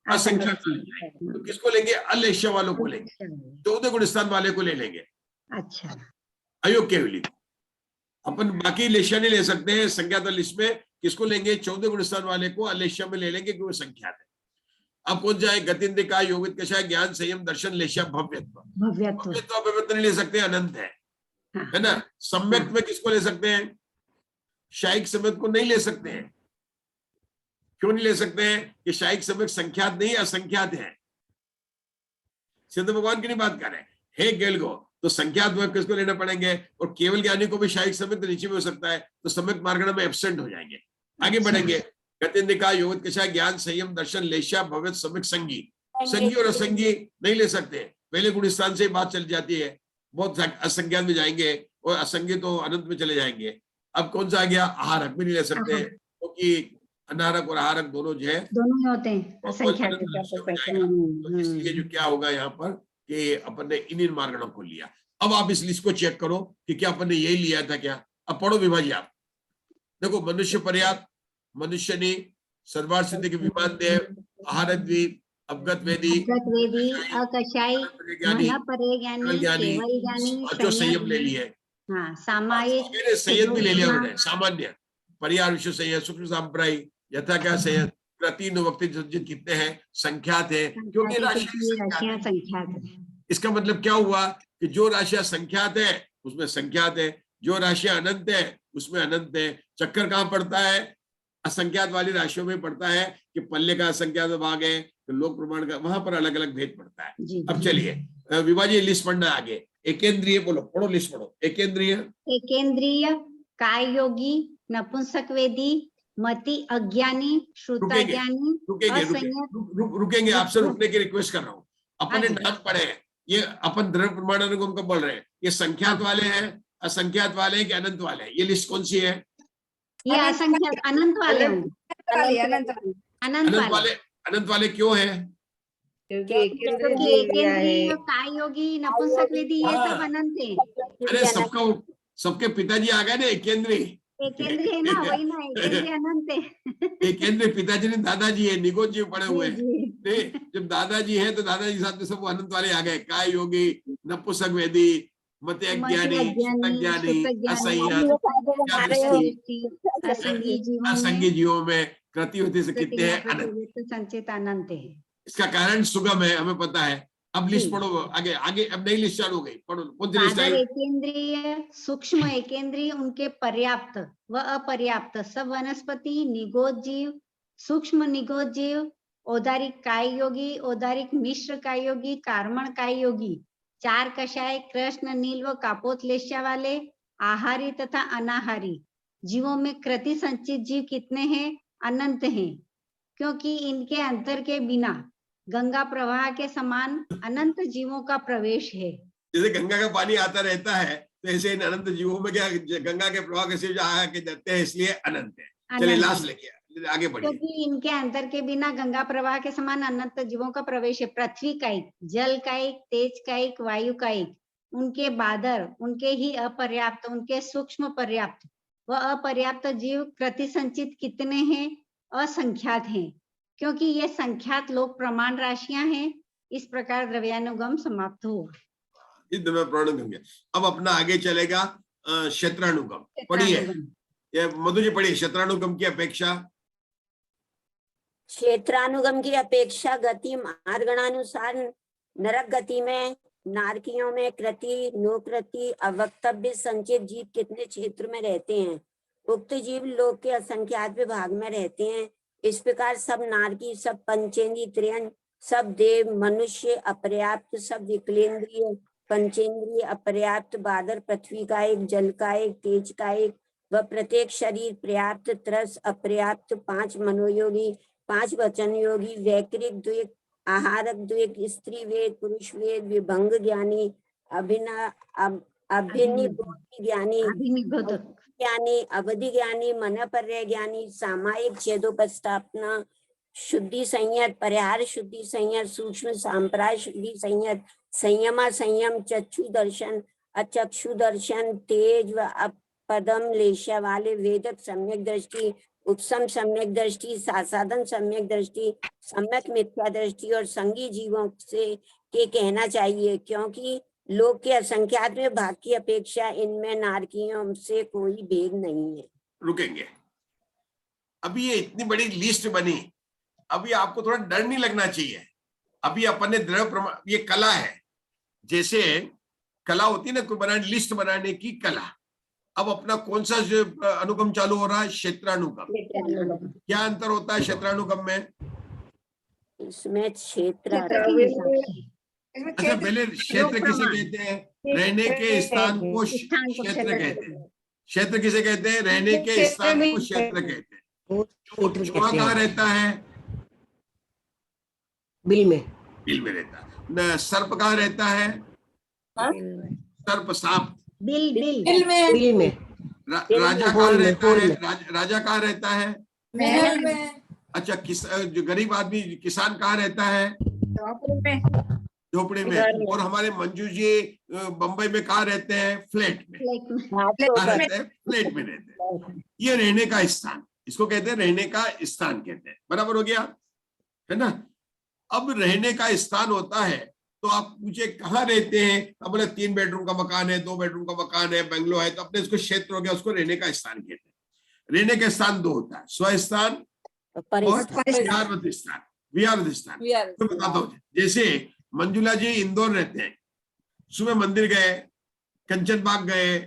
असंख्यात वाले में जाएगी। तो किसको लेंगे? अलेश्या वालों को लेंगे, 14 गुणस्थान वाले को ले लेंगे। अच्छा, अयोग्य विलिप। अपन बाकी लेश्या नहीं ले सकते हैं। संख्यात लिस्ट में किसको लेंगे? 14 गुणस्थान वाले को अलेश्या में ले लेंगे, क्योंकि संख्यात है। अब कौन जाए? गतीन्द्रिय का योग, कषाय, ज्ञान, संयम, दर्शन, लेश्या, भव्यत्व। भव्यत्व अभव्यत्व नहीं ले सकते, अनंत है ना। सम्यक में किसको ले सकते हैं? शायिक सम्यक को नहीं ले सकते हैं। क्यों नहीं ले सकते हैं? कि शायिक सम्यक संख्यात नहीं, असंख्यात है। सिद्ध भगवान की नहीं बात कर रहे हैं। हे गेलगो, तो संख्यात में किसको लेना पड़ेंगे? और केवल ज्ञानी को भी शायिक सम्यक तो नीचे में हो सकता है, तो सम्यक मार्गण में एब्सेंट हो जाएंगे। आगे बढ़ेंगे। गतीन्द्रिय का योग, कषाय, ज्ञान, संयम, दर्शन, लेश्या, भव्य, सम्यक, संगी। संगी और असंगी नहीं ले सकते। पहले गुणस्थान से बात चल जाती है, बहुत असंज्ञात में जाएंगे और असंगी तो अनंत में चले जाएंगे। अब कौन सा आ गया? आहारक भी नहीं ले सकते, क्योंकि अनारक और आहारक दोनों जो है दोनों ही होते हैं, असंख्यात। तो इसलिए जो क्या होगा यहाँ पर कि अपन ने इन मार्गणों को लिया। अब आप इस लिस्ट को चेक करो कि क्या अपन ने यही लिया था क्या। अब पढ़ो विभाजी। आप देखो, मनुष्य पर्याप्त, मनुष्य ने, सर्वार्थ सिद्धि के विमान देव, आहारक द्वीप, अवगत वेदी, अकषाई, मन परिज्ञानी, केवल ज्ञानी, संयम ले लिए। हाँ, सामायिक संयम भी ले लिया उन्होंने। सामान्य, पर्याय विषय संयम, सूक्ष्म संप्रदाय, यथा क्या संयम, तीन वक्त कितने हैं? संख्यात है, क्योंकि राशि संख्यात है। इसका मतलब क्या हुआ कि जो राशियां संख्यात है उसमें संख्यात है। जो राशियां अनंत है उसमें अनंत है। चक्कर कहाँ पड़ता है? असंख्यात वाली राशियों में पड़ता है कि पल्ले का असंख्यात भाग है, तो लोक प्रमाण का, वहां पर अलग अलग भेद पड़ता है। जी अब चलिए विभाजी लिस्ट पढ़ना आगे। एकेंद्रिय बोलो, पढ़ो लिस्ट पढ़ो। एकेंद्रिय, एकेंद्रिय, काय योगी, नपुंसकवेदी, मति अज्ञानी, श्रुताज्ञानी, रुकेंगे, आपसे रुकने की रिक्वेस्ट कर रहा हूँ। अपने हाँ जी। नाम पढ़े हैं, ये अपन द्रव्य प्रमाण अनुगम का बोल रहे हैं। ये संख्यात वाले हैं, असंख्यात वाले हैं कि अनंत वाले हैं? ये लिस्ट कौन सी है? ये असंख्यात अनंत वाले होंगे। अनंत वाले अनंत वाले क्यों है? क्योंकि क्योंकि एकेंद्रिय, काय योगी, नपुंसकवेदी ये सब अनंत है। अरे सबके पिताजी आ गए ना एकेंद्रीय। एकेंद्रिय है ना, वही ना, एकेंद्रिय अनंत है। एकेंद्रीय पिताजी ने दादाजी है, निगोद जी पड़े हुए हैं। जी, नहीं, जब दादाजी है तो दादाजी के साथ में सब अनंत वाले आ गए। काय योगी, नपुंसकवेदी, मति अज्ञानी, असंगी जीवों में कृति होती से कितने हैं? अनंत। संचित अनंत है। इसका कारण सुगम है, हमें पता है। अब लिस्ट पढ़ो आगे आगे। अब नई लिस्ट चालू हो गई, पढ़ो। कौन सी लिस्ट सादर आई? एकेंद्रिय, सूक्ष्म एकेंद्रिय, उनके पर्याप्त व अपर्याप्त सब वनस्पति, निगोद जीव, सूक्ष्म निगोद जीव, औदारिक काय योगी, औदारिक मिश्र काय योगी, कार्मण काय योगी, चार कषाय, कृष्ण, नील व कापोतलेश्या वाले, आहारी तथा अनाहारी जीवों में कृति संचित जीव कितने हैं? अनंत हैं, क्योंकि इनके अंतर के बिना गंगा प्रवाह के समान अनंत जीवों का प्रवेश है। जैसे गंगा का पानी आता रहता है, तो ऐसे इन अनंत जीवों में क्या गंगा के प्रवाह के सिर्फ आके जाते हैं, इसलिए अनंत है। चलिए लास्ट लेके आगे बढ़िए। क्योंकि इनके अंतर के बिना गंगा प्रवाह के समान अनंत जीवों का प्रवेश है। पृथ्वी कायिक, जल कायिक, तेज कायिक, वायु कायिक, उनके बादर, उनके ही अपर्याप्त, उनके सूक्ष्म पर्याप्त व अपर्याप्त जीव कृति संचित कितने हैं? असंख्यात हैं, क्योंकि ये संख्यात लोक प्रमाण राशियां हैं। इस प्रकार द्रव्यानुगम समाप्त हुआ। अब अपना आगे चलेगा क्षेत्रानुगम। पढ़िए, ये मधु जी पढ़िए। क्षेत्रानुगम की अपेक्षा, क्षेत्रानुगम की अपेक्षा गति मार्गणानुसार नरक गति में नारकियों में कृति, नोकृति, अवक्तव्य संचित जीव कितने क्षेत्र में रहते हैं? उक्त जीव लोक के असंख्यात विभाग में रहते हैं। इस प्रकार सब नारकी, सब पंचेंद्रिय त्रयन, सब देव, मनुष्य अपर्याप्त, सब विकलेंद्रिय, पंचेंद्रिय अपर्याप्त, बादर पृथ्वी का एक, जल का एक, तेज का एक व प्रत्येक शरीर पर्याप्त, त्रस अपर्याप्त, 5 मनोयोगी, 5 वचन योगी, वैकृक द्विक, आहारक द्विक, स्त्री वेद, पुरुष वेद, विभंग ज्ञानी, अभिनिबोधि ज्ञानी, अवधि ज्ञानी, मन पर्याय ज्ञानी, सामायिक छेदोपस्थापना, शुद्धि संयत, परिहार शुद्धि संयत, सूक्ष्म सांप्राय शुद्धि संयत, संयमा संयम, चक्षु दर्शन, अचक्षु दर्शन, तेज व अपदम लेशा वाले, वेदक सम्यक दृष्टि, उपसम सम्यक दृष्टि, साधन सम्यक दृष्टि, सम्यक मिथ्या दृष्टि और संगी जीवों से के कहना चाहिए, क्योंकि लोक के असंख्यात में भाग की अपेक्षा इनमें नारकियों से कोई भेद नहीं है। रुकेंगे। अभी ये इतनी बड़ी लिस्ट बनी, अभी आपको थोड़ा डर नहीं लगना चाहिए। अभी अपन ने द्रव्य प्रमाण, ये कला है, जैसे कला होती है ना, कोई बनाने, लिस्ट बनाने की कला। अब अपना कौन सा अनुगम चालू हो रहा है? क्षेत्रानुगम। क्या अंतर होता है क्षेत्रानुगम में? इसमें क्षेत्र अच्छा, पहले क्षेत्र किसे कहते हैं? रहने के स्थान को क्षेत्र कहते हैं। क्षेत्र किसे कहते हैं? रहने के स्थान को क्षेत्र कहते हैं। चूहा कहाँ रहता है? बिल में। बिल में रहता है। सर्प कहाँ रहता है? सर्प, सांप बिल में। राजा कहाँ रहता है? राजा कहाँ रहता है? महल में। अच्छा, जो गरीब आदमी, किसान कहाँ रहता है? झोपड़ी में। और हमारे मंजू जी बंबई में कहाँ रहते हैं? फ्लैट में। फ्लैट में रहते हैं। ये रहने का स्थान, इसको कहते हैं रहने का स्थान कहते हैं। बराबर हो गया है ना? अब रहने का स्थान होता है, तो आप पूछे कहाँ रहते हैं? अब बोले 3 बेडरूम का मकान है, 2 बेडरूम का मकान है, बंगलो है, तो अपने इसको क्षेत्र हो गया, उसको रहने का स्थान कहते हैं। रहने का स्थान 2 होता है, स्वस्थान और विहारवत स्थान। विहारवत स्थान तो बताता हूँ। जैसे मंजुला जी इंदौर रहते हैं, सुबह मंदिर गए, कंचनबाग गए,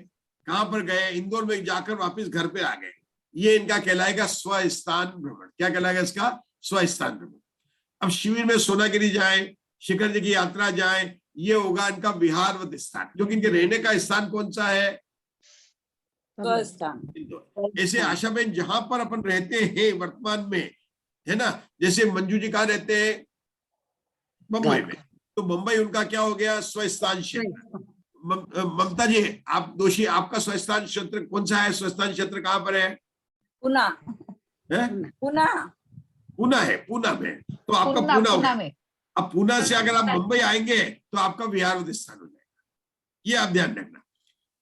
कहां पर गए, इंदौर में जाकर वापस घर पे आ गए। ये इनका कहलाएगा स्वस्थान भ्रमण। क्या कहलाएगा इसका? स्वस्थान भ्रमण। अब शिविर में सोनागिरी जाए, शिखर जी की यात्रा जाए, ये होगा इनका विहारवत स्थान। जो कि इनके रहने का स्थान कौन सा है? ऐसे आशाबेन जहां पर अपन रहते हैं वर्तमान में, है ना, जैसे मंजू जी कहाँ रहते हैं? मुंबई में। तो मुंबई उनका क्या हो गया? स्वस्थान क्षेत्र। ममता जी, आप दोषी, आपका स्वस्थान क्षेत्र कौन सा है? स्वस्थान क्षेत्र कहाँ पर है? पुणे। पुणे। पुणे है, पुणे में। तो आपका पुणे हो गया। अब पुणे से अगर आप मुंबई आएंगे तो आपका विहारवत स्थान हो जाएगा। ये आप ध्यान रखना।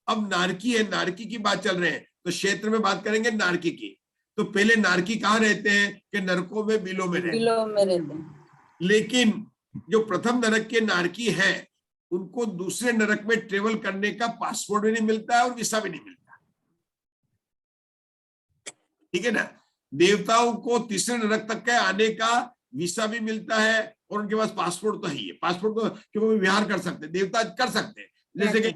अब नारकी है, नारकी की बात चल रहे हैं तो क्षेत्र में बात करेंगे नारकी की। तो पहले नारकी कहाँ रहते हैं? कि नरकों में, बिलों में रहते हैं। लेकिन जो प्रथम नरक के नारकी है उनको दूसरे नरक में ट्रेवल करने का पासपोर्ट भी नहीं मिलता है और वीसा भी नहीं मिलता। ठीक है ना? देवताओं को तीसरे नरक तक के आने का वीसा भी मिलता है और उनके पास पासपोर्ट तो ही है। पासपोर्ट तो क्योंकि विहार कर सकते, देवता कर सकते हैं। जैसे कि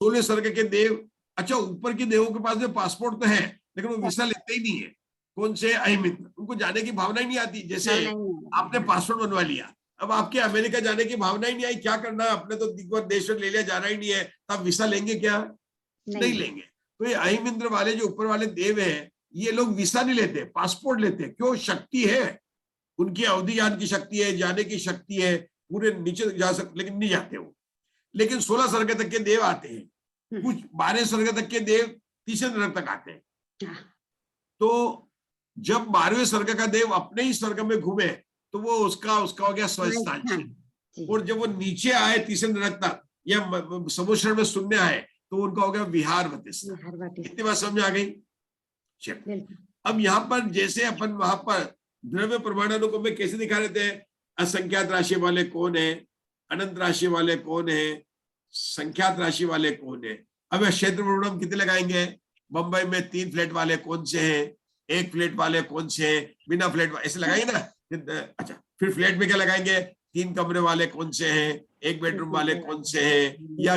16 स्वर्ग के देव, अच्छा ऊपर के देवों के पास में पासपोर्ट तो है लेकिन वो वीसा लेते ही नहीं है। कौन से? अहिमित्र। उनको जाने की भावना ही नहीं आती। जैसे आपने पासपोर्ट बनवा लिया, अब आपके अमेरिका जाने की भावना ही नहीं आई, क्या करना है, अपने तो दिग्गज देश में ले लिया, जाना ही नहीं है, तो आप वीसा लेंगे क्या? नहीं लेंगे। तो ये अहिमिंद्र वाले जो ऊपर वाले देव हैं, ये लोग वीसा नहीं लेते, पासपोर्ट लेते हैं। क्यों? शक्ति है, उनकी अवधि ज्ञान की शक्ति है, जाने की शक्ति है, पूरे नीचे जा सकते लेकिन नहीं जाते वो। लेकिन 16 स्वर्ग तक के देव आते हैं, कुछ 12 स्वर्ग तक के देव तीसरे नरक तक आते हैं। तो जब 12वें स्वर्ग का देव अपने ही स्वर्ग में घूमे तो वो उसका हो गया स्वस्थान क्षेत्र। और जब वो नीचे आए तीसरे नरक तक या समुद्र में सुनने आए तो उनका हो गया विहारवत स्थान। इतनी बात समझ आ गई? अब यहाँ पर जैसे अपन वहां पर द्रव्य प्रमाणानुक्रम में कैसे दिखा रहे थे, असंख्यात राशि वाले कौन है, अनंत राशि वाले कौन है, संख्यात राशि वाले कौन है। अब क्षेत्र प्रमाण कितने लगाएंगे? बंबई में 3 फ्लैट वाले कौन से हैं, 1 फ्लैट वाले कौन से हैं, बिना फ्लैट ऐसे लगाएंगे ना। अच्छा, फिर फ्लैट में क्या लगाएंगे? 3 कमरे वाले कौन से हैं, 1 बेडरूम वाले कौन से हैं, या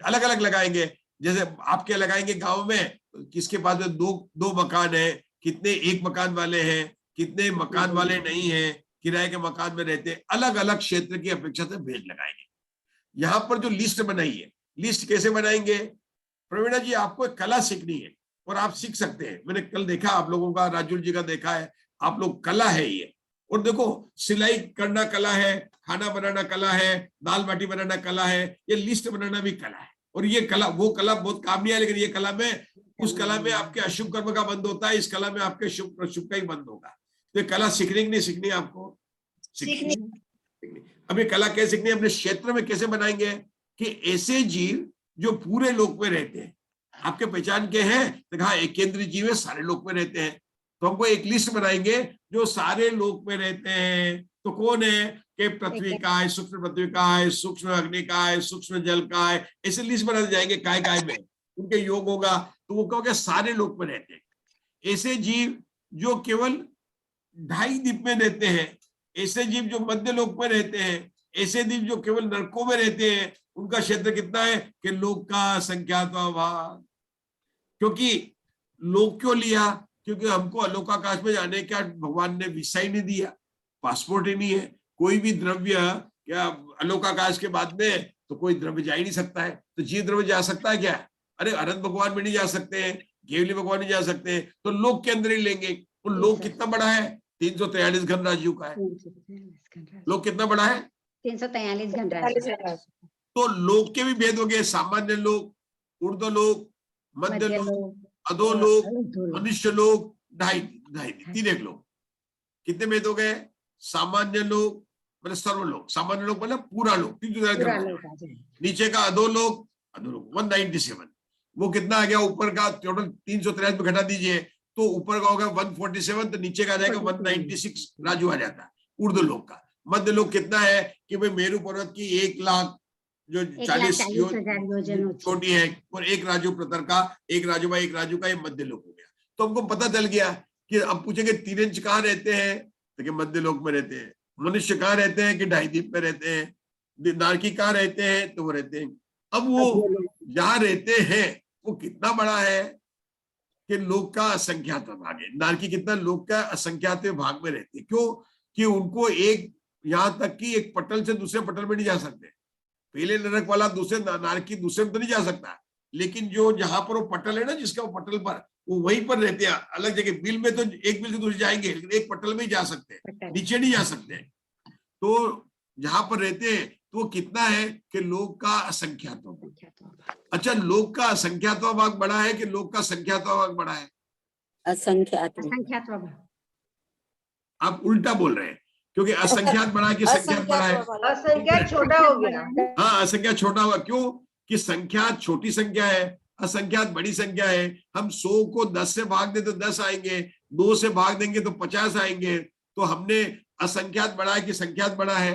अलग अलग लगाएंगे। जैसे आप क्या लगाएंगे गांव में, किसके पास में दो मकान है, कितने 1 मकान वाले हैं, कितने मकान वाले नहीं है, किराए के मकान में रहते हैं। अलग अलग क्षेत्र की अपेक्षा से भेद लगाएंगे। यहाँ पर जो लिस्ट बनाई है, लिस्ट कैसे बनाएंगे? प्रवीणा जी, आपको एक कला सीखनी है और आप सीख सकते हैं। मैंने कल देखा आप लोगों का, राजुल जी का देखा है, आप लोग कला है ये। और देखो, सिलाई करना कला है, खाना बनाना कला है, दाल बाटी बनाना कला है, ये लिस्ट बनाना भी कला है। और ये कला, वो कला बहुत काम नहीं है, लेकिन ये कला में, उस कला में आपके अशुभ कर्म का बंद होता है, इस कला में आपके शुभ शुभ का ही बंद होगा। तो ये कला सीखनी नहीं सीखनी आपको? सीखनी। अब ये कला कैसे सीखनी है? अपने क्षेत्र में कैसे बनाएंगे कि ऐसे जीव जो पूरे लोक में रहते हैं, आपके पहचान के हैं, तो कहा एक केंद्रीय जीव है, सारे लोक में रहते हैं। तो हमको एक लिस्ट बनाएंगे जो सारे लोक में रहते हैं। तो कौन है? कि पृथ्वी का है, सूक्ष्म पृथ्वी का है, सूक्ष्म अग्नि का है, सूक्ष्म जल का है, ऐसे लिस्ट बनाते जाएंगे काय में उनके योग होगा। तो वो कहोगे सारे लोक में रहते हैं। ऐसे जीव जो केवल 2.5 द्वीप में रहते हैं, ऐसे जीव जो मध्य लोक में रहते हैं, ऐसे जीव जो केवल नरकों में रहते हैं, उनका क्षेत्र कितना है? कि लोक का संख्यात भाग। क्योंकि लोक क्यों लिया? क्योंकि हमको अलोकाकाश में जाने का भगवान ने वीसा ही नहीं दिया, पासपोर्ट ही नहीं है। कोई भी द्रव्य क्या अलोकाकाश के बाद में तो कोई द्रव्य जा ही नहीं सकता है। तो जीव द्रव्य जा सकता है क्या? अरे अनंत भगवान में नहीं जा सकते हैं, केवली भगवान नहीं जा सकते हैं, तो लोक के अंदर ही लेंगे। तो लोक कितना बड़ा है? 343 घन राशियों का है। लोक कितना बड़ा है? 343 घन राशि। तो लोक के भी भेद हो गए, सामान्य लोक, ऊर्ध्व लोक, मध्य लोक, अधोलोक, मनुष्य लोक, 2.5 लोक। कितने भेद हो गए? सामान्य लोक मतलब सर्वलोक, सामान्य लोक मतलब पूरा लोक, नीचे का अधोलोक, 197। वो कितना आ गया? ऊपर का टोटल 343 में घटा दीजिए तो ऊपर का होगा 147, तो नीचे का आ जाएगा 196 राजू आ जाता है ऊर्ध्व लोक का। मध्य लोक कितना है? कि भाई मेरू पर्वत की 1 लाख जो 40 छोटी है, और 1 राजू प्रतर का, 1 राजू भाई 1 राजू का, ये मध्य लोक हो गया। तो हमको पता चल गया कि अब पूछेंगे 3 इंच कहाँ रहते हैं, तो कि मध्य लोक में रहते हैं। मनुष्य कहाँ रहते हैं? कि 2.5 द्वीप में रहते हैं। नारकी कहाँ रहते हैं? तो वो रहते हैं अब वो जहां रहते हैं वो कितना बड़ा है कि लोक का असंख्यात भाग है। नारकी कितना लोक का असंख्यात भाग में रहते हैं। क्यों? कि उनको एक यहां तक कि एक पटल से दूसरे पटल में नहीं जा सकते। पहले नरक वाला दूसरे नारकी दूसरे में तो नहीं जा सकता, लेकिन जो जहां पर वो पटल है ना, जिसका वो पटल पर, वो वहीं पर रहते हैं। अलग जगह बिल में तो एक बिल से दूसरे जाएंगे, लेकिन एक पटल में ही जा सकते हैं, नीचे नहीं जा सकते। तो जहां पर रहते हैं तो वो कितना है कि लोक का असंख्यात्व भाग। अच्छा, लोक का असंख्यात्व भाग बड़ा है कि लोक का संख्यात्व भाग बड़ा है? असंख्यात असंख्यात्व भाग। आप उल्टा बोल रहे हैं, क्योंकि असंख्यात बड़ा है कि संख्यात बड़ा है? असंख्यात छोटा हो गया। हाँ, असंख्यात छोटा हुआ। क्यों? कि संख्यात छोटी संख्या है, असंख्यात बड़ी संख्या है। हम 100 को 10 से भाग दे तो 10 आएंगे, 2 से भाग देंगे तो 50 आएंगे। तो हमने असंख्यात बड़ा है कि संख्यात बड़ा है?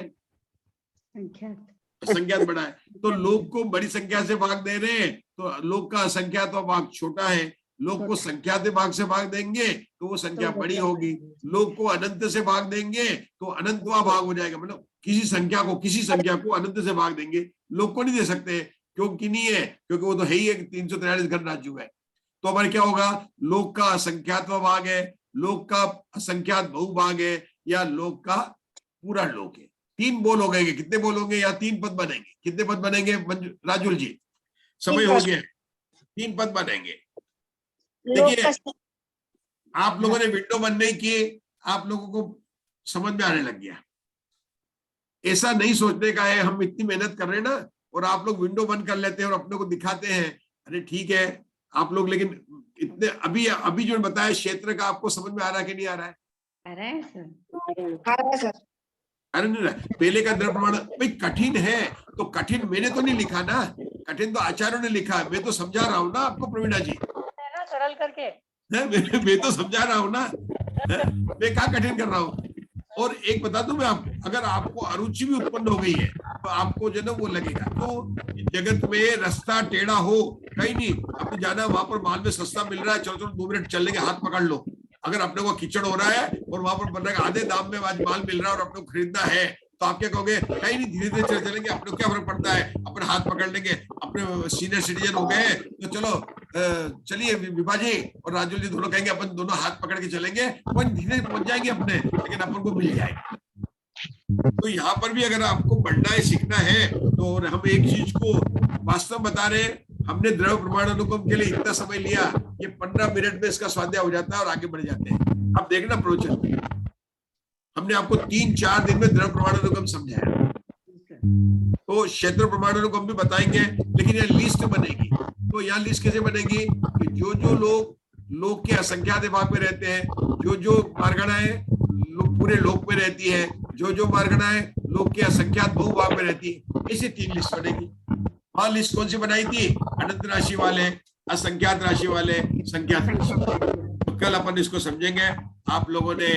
असंख्यात बड़ा है। तो लोग को बड़ी संख्या से भाग दे रहे हैं तो लोग का असंख्यात भाग छोटा है। लोग को संख्यात भाग से भाग देंगे तो वो संख्या बड़ी होगी। लोग को अनंत से भाग देंगे तो अनंतवा भाग हो जाएगा। मतलब किसी संख्या को अनंत से भाग देंगे, लोग को नहीं दे सकते। क्योंकि नहीं है, क्योंकि वो तो है ही 343 घन राज्य है। तो हमारे क्या होगा? लोग का असंख्यात भाग है, लोग का असंख्यात बहुभाग है, या लोग का पूरा लोक है। 3 बोल हो गए। कितने बोल होंगे? या 3 पद बनेंगे? कितने पद बनेंगे राजुल जी? समय हो गया, 3 पद बनेंगे। देखिए, आप लोगों ने विंडो बंद नहीं की, आप लोगों को समझ में आने लग गया। ऐसा नहीं सोचने का है, हम इतनी मेहनत कर रहे हैं ना, और आप लोग विंडो बंद कर लेते हैं और अपने को दिखाते हैं। अरे ठीक है आप लोग, लेकिन इतने अभी जो बताया क्षेत्र का आपको समझ में आ रहा है कि नहीं आ रहा है? आ रहा है सर। सर अरे नहीं, पहले का द्रव्य प्रमाण भाई कठिन है तो कठिन मैंने तो नहीं लिखा ना, कठिन तो आचार्यों ने लिखा है। मैं तो समझा रहा हूँ ना आपको प्रवीणा जी, सरल करके। मैं तो समझा रहा हूँ ना, मैं क्या कठिन कर रहा हूँ। और एक बता दूं मैं आपको, अगर आपको अरुचि भी उत्पन्न हो गई है तो आपको जो ना वो लगेगा। तो जगत में रास्ता टेढ़ा हो कहीं नहीं, आपने जाना वहां पर माल में सस्ता मिल रहा है, चलो चलो 2 मिनट चल लेंगे, हाथ पकड़ लो। अगर अपने को कीचड़ हो रहा है और वहां पर बन रहा है आधे दाम में आज माल मिल रहा है और अपने को खरीदना है, तो आप क्या कहोगे? कहीं नहीं, धीरे धीरे चलेंगे, अपने को क्या फर्क पड़ता है, अपने हाथ पकड़ लेंगे। अपने सीनियर सिटीजन हो गए तो चलो चलिए विभा जी और राजू जी दोनों कहेंगे अपन दोनों हाथ पकड़ के चलेंगे, अपन धीरे पहुंच जाएंगे अपने, लेकिन अपन को मिल जाएगा। तो यहाँ पर भी अगर आपको बढ़ना है, सीखना है, तो हम एक चीज को वास्तव बता रहे हैं। हमने द्रव्य प्रमाण अनुगम के लिए इतना समय लिया, ये 15 मिनट में इसका स्वाध्याय हो जाता है और आगे बढ़ जाते हैं। अब देखना प्रवचन, हमने आपको 3-4 दिन में द्रव्य प्रमाण अनुगम समझाया। तो क्षेत्र प्रमाण अनुगम भी बताएंगे, लेकिन यह लिस्ट बनेगी। तो यहाँ लिस्ट कैसे बनेगी कि जो जो लोग के असंख्यात भाग में रहते हैं, जो मार्गणाएं पूरे लोक में रहती है, जो मार्गणाएं लोक के असंख्यात बहुभाग में रहती है, ऐसी 3 लिस्ट बनेगी। वहां लिस्ट कौन सी बनाई थी? अनंत राशि वाले, असंख्यात राशि वाले, संख्यात राशि वाले। तो कल अपन इसको समझेंगे। आप लोगों ने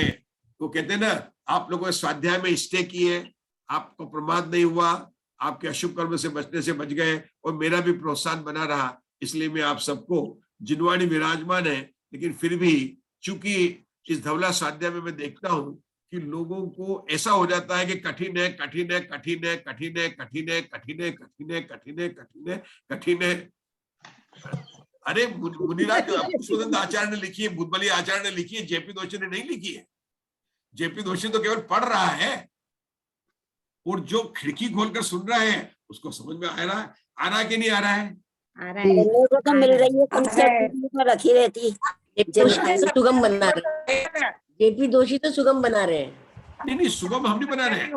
वो कहते हैं ना, आप लोगों ने स्वाध्याय में स्टे किए, आपको प्रमाद नहीं हुआ, आपके अशुभ कर्म से बचने से बच गए, और मेरा भी प्रोत्साहन बना रहा। इसलिए मैं आप सबको, जिनवाणी विराजमान है, लेकिन फिर भी चूंकि इस धवला स्वाध्याय में मैं देखता हूं कि लोगों को ऐसा हो जाता है कि कठिन है, कठिन है, कठिन है, कठिन है, कठिन है, कठिन है, कठिन है, कठिन है, कठिन है, कठिन है। अरे मुनिराज पुष्पदंत आचार्य ने लिखी है, भूतबली आचार्य ने लिखी है, जेपी दोषी ने नहीं लिखी है। जेपी दोषी तो केवल पढ़ रहा है, और जो खिड़की खोलकर सुन रहा है उसको समझ में आ रहा है कि नहीं आ रहा है? आ रहा है। लोगों को तो मिल रही है, तुमसे रखी रहती है। सुगम बना रहे, जेपी दोषी तो सुगम बना रहे हैं। नहीं, सुगम हम नहीं बना रहे हैं,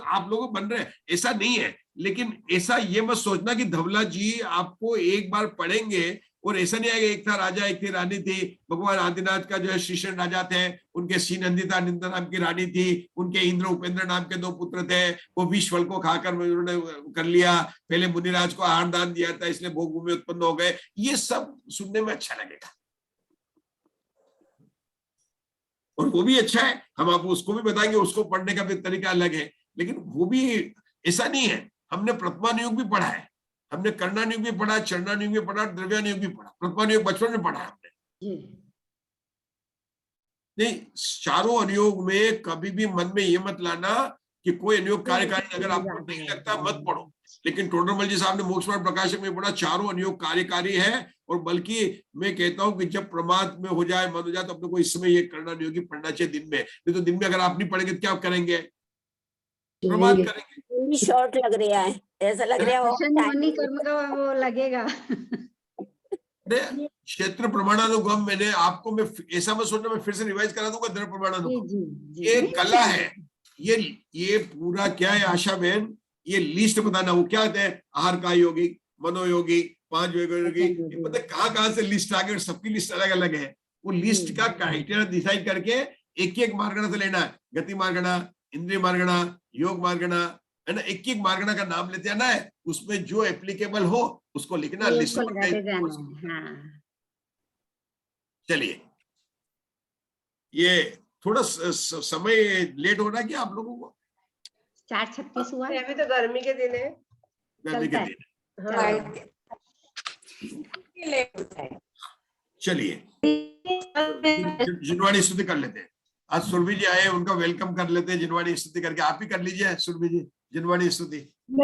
आप लोगों बन रहे हैं, ऐसा नहीं है। लेकिन ऐसा ये मत सोचना कि धवला जी आपको एक बार पढ़ेंगे और ऐसा नहीं आएगा। एक था राजा, एक थी रानी थी। भगवान आदिनाथ का जो है श्रीशरण राजा थे, उनके सीनंदिता निंदा नाम की रानी थी, उनके इंद्र उपेंद्र नाम के 2 पुत्र थे। वो विष फल को खाकर उन्होंने कर लिया, पहले मुनिराज को आहार दान दिया था, इसलिए भोग में उत्पन्न हो गए। ये सब सुनने में अच्छा लगेगा और वो भी अच्छा है, हम आपको उसको भी बताएंगे, उसको पढ़ने का भी तरीका अलग है। लेकिन वो भी ऐसा नहीं है। हमने प्रथमानुयोग भी पढ़ा है, हमने कर्णानुयोग भी पढ़ा, चरणानुयोग भी पढ़ा, द्रव्यानुयोग भी पढ़ा। प्रथमानुयोग बचपन में पढ़ा हमने। नहीं, चारों अनुयोग में कभी भी मन में ये मत लाना कि कोई अनुयोग कार्यकारी अगर आपको नहीं लगता मत पढ़ो। लेकिन टोडरमल जी साहब ने मोक्ष मार्ग प्रकाशक में पढ़ा चारों अनुयोग कार्यकारी है, और बल्कि मैं कहता हूं कि जब प्रमाद में हो जाए, मन हो जाए, तो अपने को इस समय ये करना नहीं होगी, पढ़ना चाहिए दिन में। नहीं तो दिन में अगर आप नहीं पढ़ेंगे तो क्या करेंगे? प्रमाद करेंगे। शॉर्ट लग रहा है, ऐसा लग रहा है ध्वनि कर्म का वो लगेगा। क्षेत्र प्रमाणानुगम मैंने आपको, मैं ऐसा मत सोचना मैं फिर से रिवाइज करा दूंगा। दृढ़ प्रमाणानुगम ये कला है, ये पूरा क्या है आशा बहन, ये लिस्ट बताना। वो क्या होता है, आहार का योगी, मनोयोगी, 5 योगी, मतलब कहाँ से लिस्ट आ गई, और सबकी लिस्ट अलग अलग है। वो लिस्ट का क्राइटेरिया डिसाइड करके एक एक मार्गणा से लेना है। गति मार्गणा, इंद्रिय मार्गणा, योग मार्गणा, है ना, एक एक मार्गणा का नाम लेते आना है, उसमें जो एप्लीकेबल हो उसको लिखना, लिस्ट में। चलिए, ये थोड़ा समय लेट हो रहा है क्या आप लोगों को? 4:36 हुआ। अभी तो गर्मी के दिन है। गर्मी के दिन। चलिए जिनवाणी स्तुति कर लेते हैं। आज सुरभि जी आए, उनका वेलकम कर लेते हैं। जिनवाणी स्तुति करके आप ही कर लीजिए सुरभि जी, जिनवाणी स्तुति।